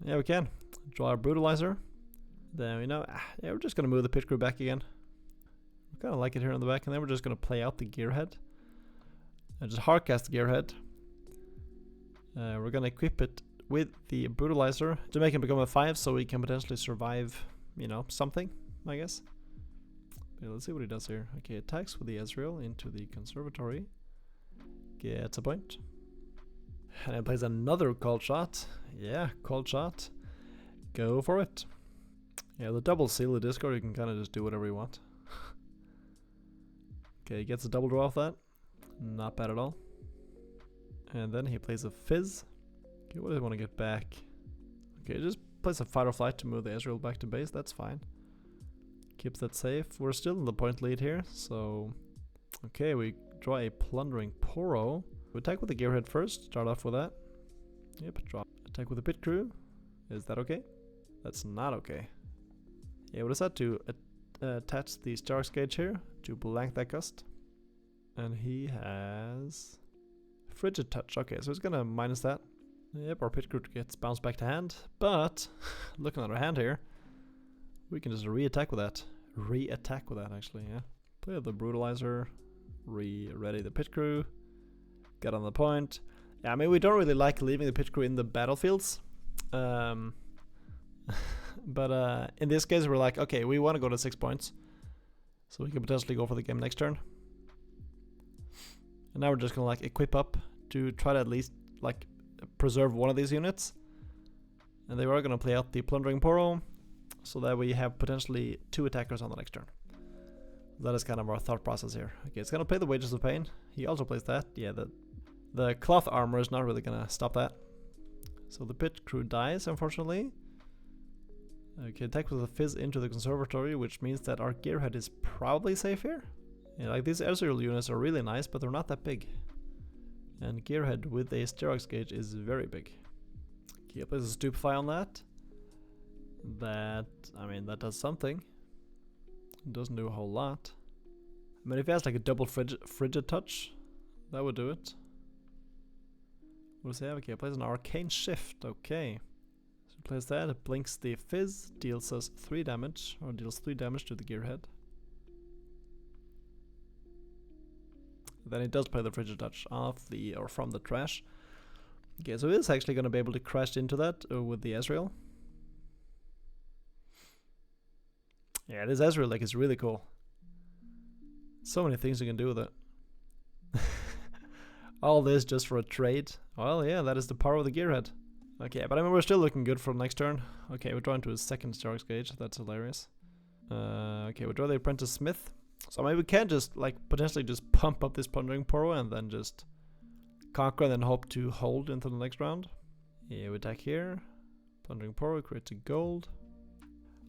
Yeah, we can. Draw our Brutalizer. Then we know. Yeah, we're just gonna move the pit crew back again. We kind of like it here in the back, and then we're just gonna play out the Gearhead. And just hardcast the Gearhead. We're gonna equip it with the Brutalizer to make him become a 5, so we can potentially survive, you know, something, I guess. Okay, let's see what he does here. Okay, attacks with the Ezreal into the conservatory. Gets a point. And then plays another cold shot. Yeah, cold shot. Go for it. Yeah, the double seal the discard, you can kind of just do whatever you want. Okay, he gets a double draw off that. Not bad at all. And then he plays a Fizz. Okay, what does he want to get back? Okay, just plays a fight or flight to move the Ezreal back to base. That's fine. Keeps that safe. We're still in the point lead here, so... Okay, we draw a Plundering Poro. We attack with the Gearhead first. Start off with that. Yep, drop. Attack with the Pit Crew. Is that okay? That's not okay. Yeah, we decide to attach the Sterox gauge here to blank that gust. And he has... Frigid Touch. Okay, so it's gonna minus that. Yep, our Pit Crew gets bounced back to hand. But, looking at our hand here, we can just re-attack with that. Re-attack with that, actually, yeah. Play the Brutalizer. Ready the Pit Crew. Get on the point. Yeah, I mean, we don't really like leaving the Pit Crew in the battlefields. But in this case, we're like, okay, we want to go to 6 points. So we can potentially go for the game next turn. And now we're just gonna like equip up to try to at least like preserve one of these units. And they are gonna play out the Plundering Poro, so that we have potentially 2 attackers on the next turn. That is kind of our thought process here. Okay, it's gonna play the Wages of Pain. He also plays that. Yeah, the cloth armor is not really gonna stop that. So the Pit Crew dies, unfortunately. Okay, attack with a Fizz into the conservatory, which means that our Gearhead is probably safe here. Yeah, like these Ezreal units are really nice, but they're not that big. And Gearhead with a Sterox gauge is very big. Okay, plays a Stupefy on that. That, I mean, that does something. It doesn't do a whole lot. I mean, if he has like a double frigid touch, that would do it. What does he have? Okay, he plays an Arcane Shift. Okay. So he plays that, it blinks the Fizz, deals us 3 damage, or deals 3 damage to the Gearhead. Then he does play the Frigid Touch off the, or from the trash. Okay, so he is actually going to be able to crash into that with the Ezreal. Yeah, this Ezreal like is really cool. So many things you can do with it. All this just for a trade. Well, yeah, that is the power of the Gearhead. Okay, but I mean, we're still looking good for next turn. Okay, we're drawing to his second Sterox gauge. That's hilarious. Okay, we draw the Apprentice Smith. So maybe we can just like potentially just pump up this Plundering Poro and then just conquer and then hope to hold into the next round. Yeah, we attack here. Plundering Poro creates a gold.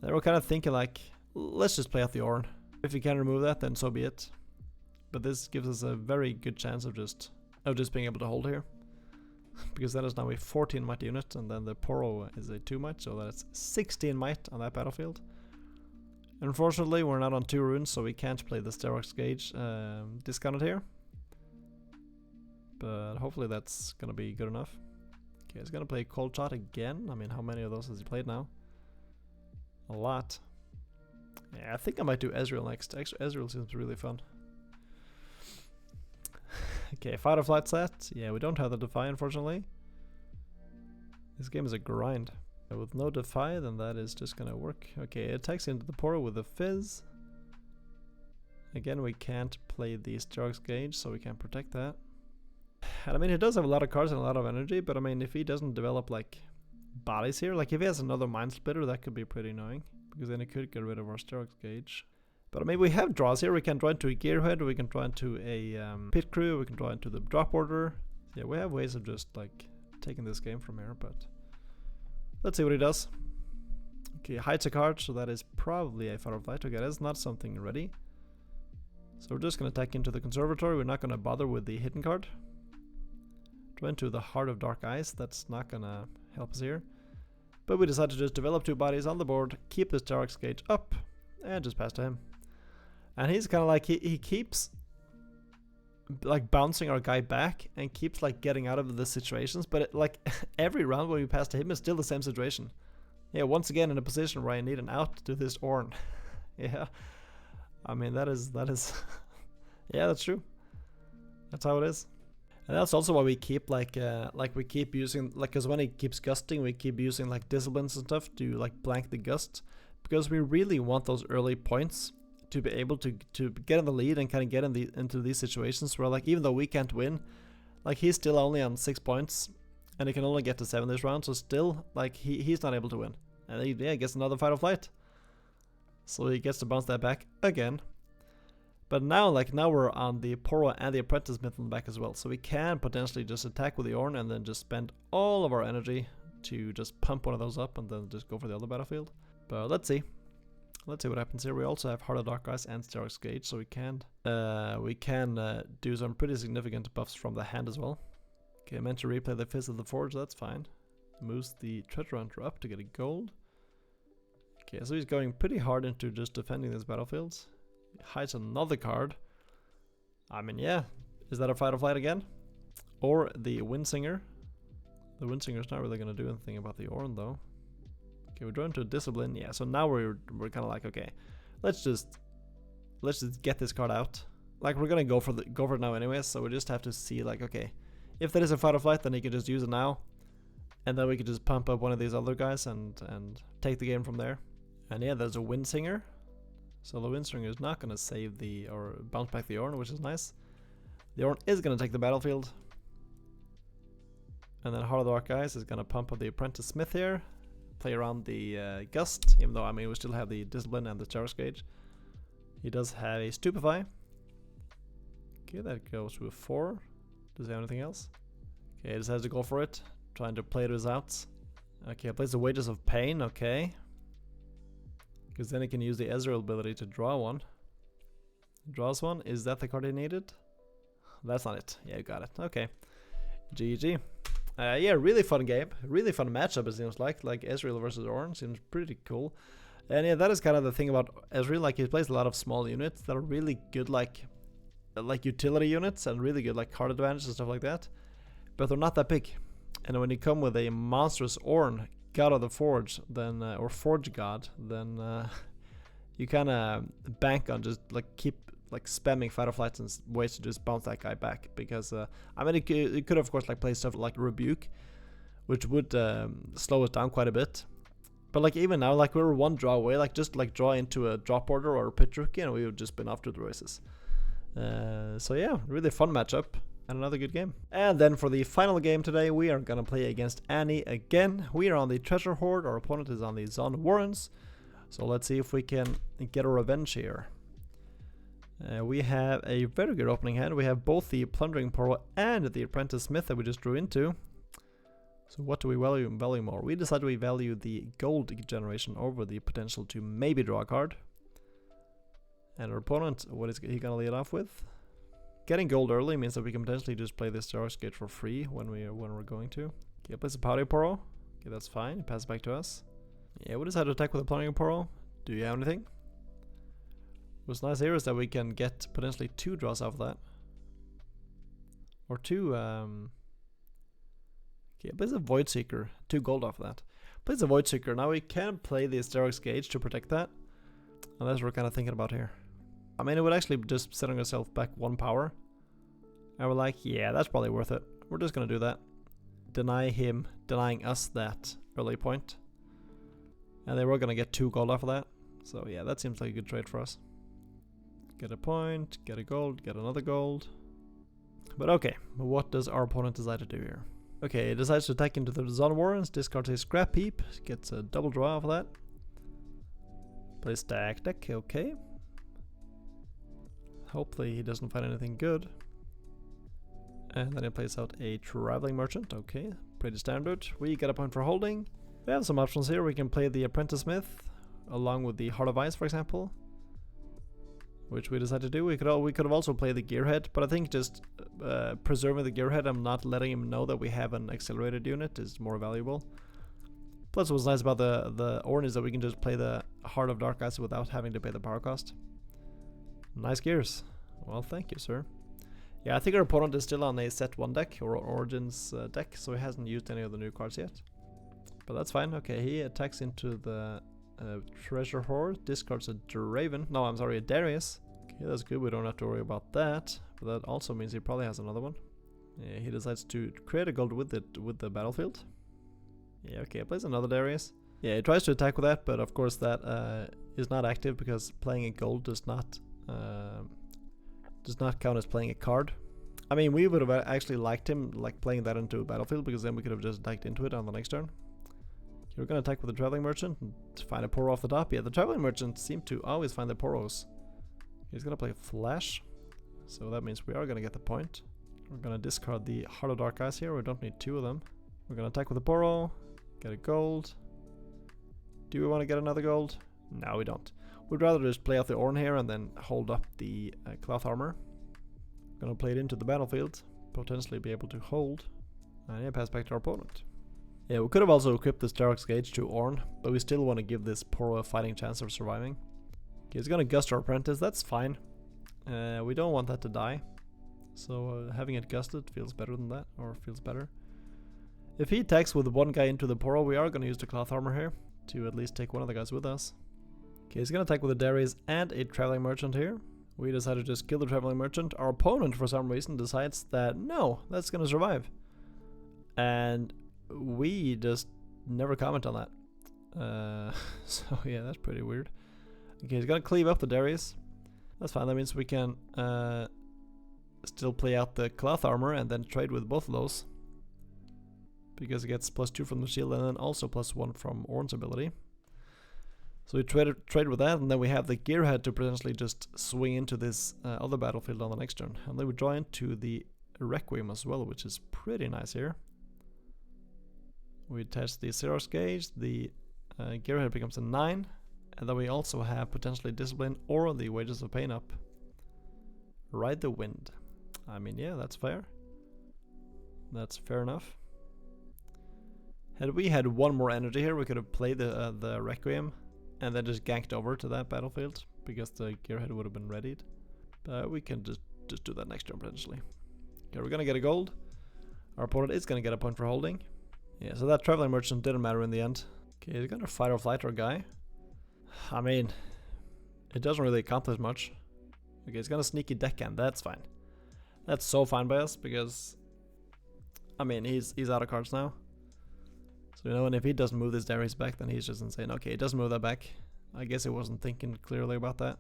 Then we're kind of thinking like, let's just play out the Orrn. If we can remove that, then so be it. But this gives us a very good chance of just being able to hold here. Because that is now a 14 might unit, and then the Poro is a 2 might, so that's 16 might on that battlefield. Unfortunately, we're not on 2 runes, so we can't play the Sterox Gauge discounted here. But hopefully that's gonna be good enough. Okay, he's gonna play Cold Shot again. I mean, how many of those has he played now? A lot. Yeah, I think I might do Ezreal next. Ezreal seems really fun. Okay, Fight or Flight set. Yeah, we don't have the Defy, unfortunately. This game is a grind. With no Defy, then that is just gonna work. Okay, it attacks into the Poro with a Fizz. Again, we can't play the Sterox Gauge, so we can't protect that. And I mean, he does have a lot of cards and a lot of energy, but I mean, if he doesn't develop like bodies here, like if he has another Mind Splitter, that could be pretty annoying, because then he could get rid of our Sterox Gauge. But I mean, we have draws here. We can draw into a Gearhead, we can draw into a Pit Crew, we can draw into the Drop Order. So yeah, we have ways of just like taking this game from here, but let's see what he does. Okay, hides a card, so that is probably a Fight or Flight. Okay, that's not something ready. So we're just going to attack into the Conservatory. We're not going to bother with the hidden card. Draw into the Heart of Dark Ice. That's not going to help us here. But we decided to just develop 2 bodies on the board, keep the Sterox Gauge up, and just pass to him. And he's kind of like, he keeps like bouncing our guy back and keeps like getting out of the situations, but like every round when we pass to him is still the same situation. Yeah, once again in a position where I need an out to this Orrn. Yeah, I mean that is yeah, that's true. That's how it is. And that's also why we keep like we keep using like, because when he keeps gusting, we keep using like disciplines and stuff to like blank the gust, because we really want those early points to be able to get in the lead and kind of get into these situations where like even though we can't win, like he's still only on 6 points and he can only get to 7 this round, so still like he's not able to win, and he gets another Fight or Flight, so he gets to bounce that back again. But now we're on the Poro and the Apprentice Mython back as well, so we can potentially just attack with the Orrn and then just spend all of our energy to just pump one of those up and then just go for the other battlefield. But let's see what happens here. We also have Heart of Dark Ice and Sterox Gauge, so we can do some pretty significant buffs from the hand as well. Okay, I meant to replay the Fist of the Forge, that's fine. Moves the Treasure Hunter up to get a gold. Okay, so he's going pretty hard into just defending these battlefields. He hides another card. I mean, yeah, is that a Fight or Flight again? Or the Windsinger? The Windsinger's not really going to do anything about the Orrn though. Okay, we're drawn to a Discipline. Yeah, so now we're kind of like, okay, let's just get this card out. Like we're gonna go for it now anyways, so we just have to see like, okay, if there is a Fight or Flight, then he can just use it now, and then we could just pump up one of these other guys and take the game from there. And yeah, there's a Windsinger, so the Windsinger is not gonna save or bounce back the Orrn, which is nice. The Orrn is gonna take the battlefield, and then Heart of the Dark Ice is gonna pump up the Apprentice Smith here. Play around the Gust, even though I mean we still have the Discipline and the Sterox Gauge. He does have a Stupefy. Okay, that goes to a 4. Does he have anything else? Okay, he just has to go for it, trying to play those outs. Okay, plays the Wages of Pain, okay. Because then he can use the Ezreal ability to draw one. Draws one, is that the card he needed? That's not it, yeah, you got it, okay. GG. Yeah, really fun game, really fun matchup it seems like Ezreal versus Orrn seems pretty cool. And yeah, that is kind of the thing about Ezreal, like he plays a lot of small units that are really good like utility units and really good like card advantage and stuff like that, but they're not that big. And when you come with a monstrous Orrn, God of the Forge, then or Forge God, then you kind of bank on just like keep like spamming Fight or Flights and ways to just bounce that guy back, because I mean it could of course like play stuff like Rebuke, which would slow it down quite a bit. But like even now, like we were 1 draw away, like just like draw into a Drop Order or a Pit Rookie and we would just been off to the races. So yeah, really fun matchup and another good game. And then for the final game today, we are gonna play against Ahri again. We are on the Treasure Hoard, our opponent is on the Zon Warrens. So let's see if we can get a revenge here. We have a very good opening hand. We have both the Plundering Poro and the Apprentice Smith that we just drew into. So what do we value more? We decided we value the gold generation over the potential to maybe draw a card. And our opponent, what is he gonna lead off with? Getting gold early means that we can potentially just play this Dark Gate for free when we're going to. Okay, plays a Powder Poro. Okay, that's fine. It passes back to us. Yeah, we decided to attack with a Plundering Poro. Do you have anything? What's nice here is that we can get potentially 2 draws off of that. Or 2, okay, plays a Void Seeker, 2 gold off of that. Plays a Void Seeker. Now we can play the Sterox Gauge to protect that. And that's what we're kind of thinking about here. I mean, it would actually just setting ourselves back 1 power. And we're like, yeah, that's probably worth it. We're just gonna do that. Deny him, denying us that early point. And then we're gonna get 2 gold off of that. So yeah, that seems like a good trade for us. Get a point, get a gold, get another gold. But okay, what does our opponent decide to do here? Okay, he decides to attack into the Zon Warrens, discards his Scrap Heap, gets a double draw off of that. Plays Decktech, okay. Hopefully he doesn't find anything good. And then he plays out a Traveling Merchant, okay, pretty standard. We get a point for holding. We have some options here. We can play the Apprentice Smith along with the Heart of Ice, for example, which we decided to do. We could have also played the Gearhead, but I think just preserving the Gearhead and not letting him know that we have an accelerated unit is more valuable. Plus, what's nice about the Orrn is that we can just play the Heart of Dark Ice without having to pay the power cost. Nice gears. Well, thank you, sir. Yeah, I think our opponent is still on a set 1 deck, or Origins deck, so he hasn't used any of the new cards yet. But that's fine. Okay, he attacks into the Treasure Hoard, discards a Draven. No, I'm sorry, a Darius. Okay, that's good. We don't have to worry about that. But that also means he probably has another one. Yeah, he decides to create a gold with the battlefield. Yeah, okay, plays another Darius. Yeah, he tries to attack with that, but of course that is not active because playing a gold does not count as playing a card. I mean, we would have actually liked him like playing that into a battlefield because then we could have just attacked into it on the next turn. You're gonna attack with the Traveling Merchant and find a Poro off the top. Yeah, the Traveling Merchant seemed to always find the Poros. He's gonna play Flash, so that means we are gonna get the point. We're gonna discard the Heart of Dark Ice here. We don't need 2 of them. We're gonna attack with the Poro, get a gold. Do we want to get another gold? No, we don't. We'd rather just play out the Orrn here and then hold up the Cloth Armor. Gonna play it into the battlefield, potentially be able to hold, and yeah, pass back to our opponent. Yeah, we could have also equipped the Sterox Gauge to Orrn, but we still want to give this Poro a fighting chance of surviving. Okay, he's gonna Gust our Apprentice, that's fine. We don't want that to die, so having it gusted feels better than that, or feels better. If he attacks with 1 guy into the Poro, we are gonna use the Cloth Armor here, to at least take one of the guys with us. Okay, he's gonna attack with a Darius and a Traveling Merchant here. We decided to just kill the Traveling Merchant. Our opponent, for some reason, decides that no, that's gonna survive. And we just never comment on that. So yeah, that's pretty weird. Okay, he's gonna cleave up the Darius. That's fine, that means we can still play out the Cloth Armor and then trade with both of those. Because it gets +2 from the shield and then also +1 from Ornn's ability. So we trade with that, and then we have the Gearhead to potentially just swing into this other battlefield on the next turn. And then we draw into the Requiem as well, which is pretty nice here. We attach the Xerox Gauge, the Gearhead becomes a 9, and then we also have potentially Discipline or the Wages of Pain up. Ride the Wind. I mean, yeah, that's fair. That's fair enough. Had we had 1 more energy here, we could have played the Requiem and then just ganked over to that battlefield because the Gearhead would have been readied. But we can just do that next turn potentially. Okay, we're gonna get a gold. Our opponent is gonna get a point for holding. Yeah, so that Traveling Merchant didn't matter in the end. Okay, he's gonna Fight or Flight our guy. I mean, it doesn't really accomplish much. Okay, he's gonna Sneaky Deckhand, that's fine. That's so fine by us because, I mean, he's out of cards now. So, you know, and if he doesn't move this Darius back, then he's just insane. Okay, he doesn't move that back. I guess he wasn't thinking clearly about that.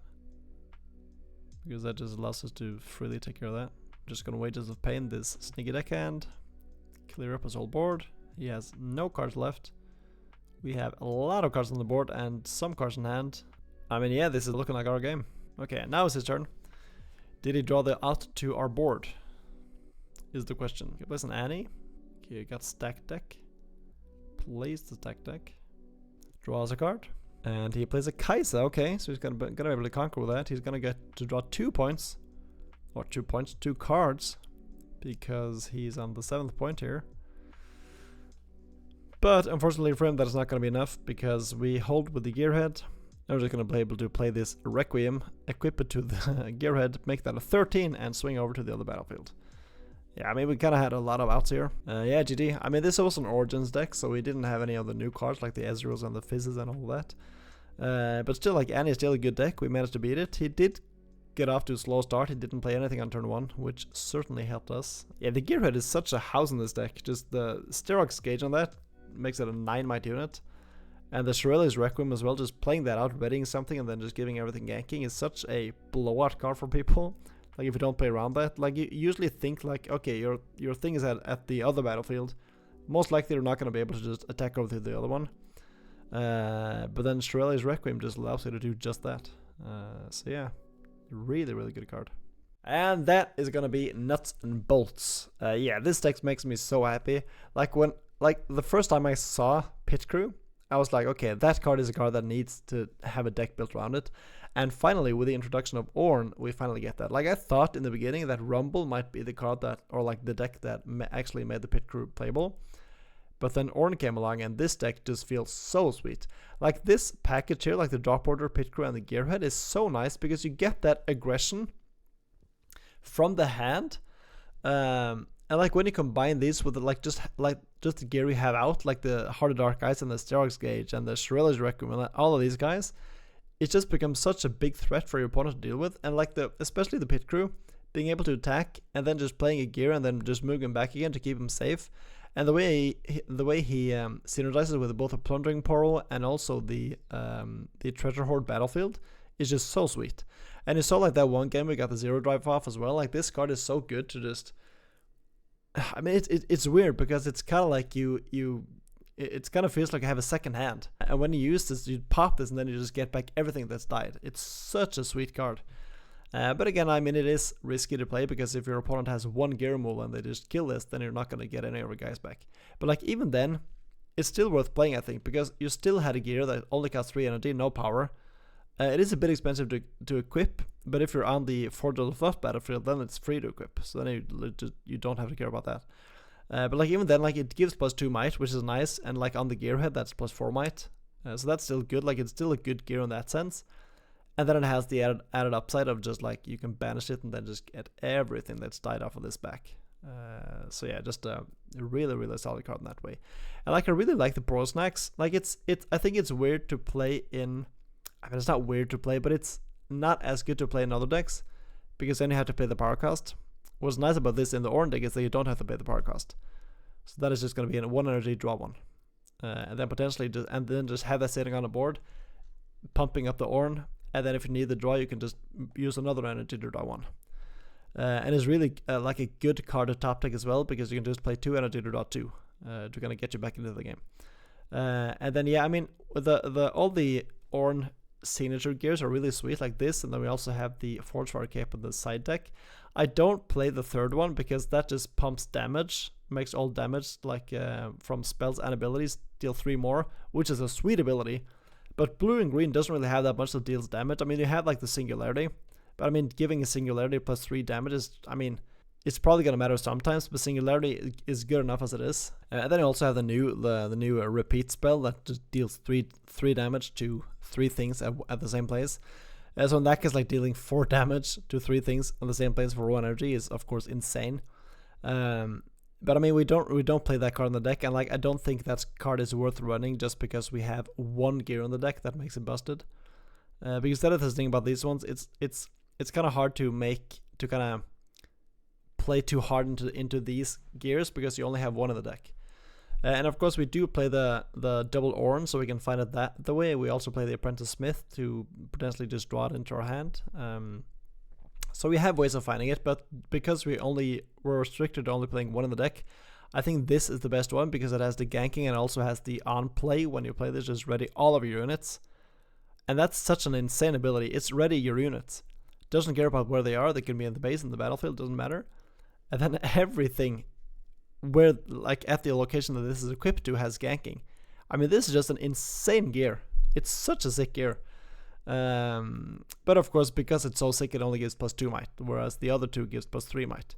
Because that just allows us to freely take care of that. Just gonna Wages of Pain this Sneaky Deckhand. Clear up his whole board. He has no cards left. We have a lot of cards on the board and some cards in hand. I mean, yeah, this is looking like our game. Okay, now it's his turn. Did he draw the out to our board? Is the question. He plays an Ahri. Okay, got stack deck. Plays the stack deck. Draws a card. And he plays a Kai'Sa. Okay, so he's gonna be able to conquer with that. He's gonna get to draw 2 points. Or 2 points, 2 cards. Because he's on the 7th point here. But unfortunately for him, that is not gonna be enough. Because we hold with the Gearhead. I'm just going to be able to play this Requiem, equip it to the Gearhead, make that a 13, and swing over to the other battlefield. Yeah, I mean, we kind of had a lot of outs here. Yeah, GD. I mean, this was an Origins deck, so we didn't have any of the new cards, like the Ezreals and the Fizzes and all that. But still, like, Ahri is still a good deck. We managed to beat it. He did get off to a slow start. He didn't play anything on turn 1, which certainly helped us. Yeah, the Gearhead is such a house in this deck. Just the Sterox gauge on that makes it a 9 might unit. And the Shirelli's Requiem as well, just playing that out, readying something, and then just giving everything ganking is such a blowout card for people. Like, if you don't play around that, like, you usually think, like, okay, your thing is at the other battlefield. Most likely you're not going to be able to just attack over to the other one. But then Shirelli's Requiem just allows you to do just that. So yeah, really, really good card. And that is going to be nuts and bolts. Yeah, this deck makes me so happy. Like, the first time I saw Pit Crew, I was like, okay, that card is a card that needs to have a deck built around it. And finally, with the introduction of Orrn, we finally get that. Like, I thought in the beginning that Rumble might be the card that, or like the deck that actually made the Pit Crew playable. But then Orrn came along, and this deck just feels so sweet. Like, this package here, like the Drop Order, Pit Crew, and the Gearhead, is so nice because you get that aggression from the hand. And like when you combine these with the, just the gear we have out, like the Heart of Dark guys and the Sterox Gauge and the Shirelli's Requiem and all of these guys, it just becomes such a big threat for your opponent to deal with. And like especially the Pit Crew, being able to attack and then just playing a gear and then just moving him back again to keep him safe. And the way he synergizes with both a Plundering Portal and also the Treasure Hoard battlefield is just so sweet. And you saw like that one game we got the 0 drive off as well. Like, this card is so good to just, I mean, it's weird because it's kind of like it kind of feels like I have a second hand. And when you use this, you pop this and then you just get back everything that's died. It's such a sweet card. But again, I mean, it is risky to play because if your opponent has one gear removal and they just kill this, then you're not going to get any of your guys back. But like, even then, it's still worth playing, I think, because you still had a gear that only costs 3 energy, no power. It is a bit expensive to equip, but if you're on the Forge of the Thought battlefield, then it's free to equip, so then you don't have to care about that. But like, even then, like, it gives +2 might, which is nice, and like on the Gearhead, that's +4 might, so that's still good. Like, it's still a good gear in that sense. And then it has the added upside of just like you can banish it and then just get everything that's died off of this back. So yeah, just a really, really solid card in that way. And like, I really like the Pro Snacks. Like, I think it's weird to play in. I mean, it's not weird to play, but it's not as good to play in other decks because then you have to pay the power cost. What's nice about this in the Orrn deck is that you don't have to pay the power cost. So that is just going to be in 1 energy, draw 1. And then potentially just have that sitting on the board, pumping up the Orrn. And then if you need the draw, you can just use another energy to draw 1. And it's really like a good card to top deck as well because you can just play 2 energy to draw 2 to kind of get you back into the game. And then, yeah, I mean, all the Orrn signature gears are really sweet, like this, and then we also have the Forge Fire Cape on the side deck. I don't play the third one because that just pumps damage, makes all damage like from spells and abilities deal 3 more, which is a sweet ability. But blue and green doesn't really have that much that deals damage. I mean, you have like the Singularity, but I mean, giving a Singularity +3 damage is, I mean, it's probably gonna matter sometimes, but Singularity is good enough as it is. And then you also have the new repeat spell that just deals 3 damage to 3 things at the same place. So in that case, like, dealing 4 damage to 3 things on the same place for 1 energy is of course insane. But I mean, we don't play that card in the deck, and like, I don't think that card is worth running just because we have 1 gear on the deck that makes it busted. Because the other thing about these ones, it's kind of hard to kind of play too hard into these gears because you only have 1 in the deck. And of course, we do play the double Orrn, so we can find it the way. We also play the Apprentice Smith to potentially just draw it into our hand. So we have ways of finding it, but because we're restricted to only playing 1 in the deck, I think this is the best one because it has the ganking and also has the on play when you play this, just ready all of your units. And that's such an insane ability. It's ready your units. Doesn't care about where they are. They can be in the base, in the battlefield, doesn't matter. And then everything where, like, at the location that this is equipped to has ganking. I mean, this is just an insane gear. It's such a sick gear. But of course, because it's so sick, it only gives +2 might, whereas the other two gives +3 might.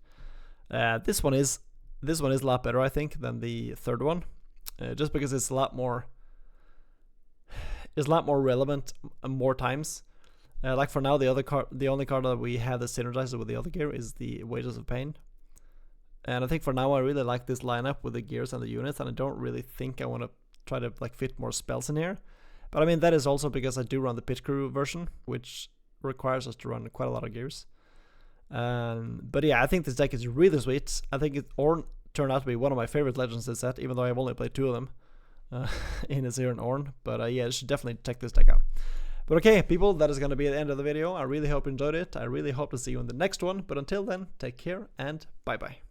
This one is a lot better, I think, than the third one, just because it's a lot more relevant more times. Like for now, the only card that we have that synergizes with the other gear is the Wages of Pain. And I think for now I really like this lineup with the gears and the units, and I don't really think I want to try to like fit more spells in here. But I mean, that is also because I do run the Pit Crew version, which requires us to run quite a lot of gears. But yeah, I think this deck is really sweet. I think Orrn turned out to be one of my favorite legends this set, even though I've only played 2 of them in Ezreal and Orrn. But yeah, you should definitely check this deck out. But okay, people, that is going to be the end of the video. I really hope you enjoyed it. I really hope to see you in the next one. But until then, take care and bye-bye.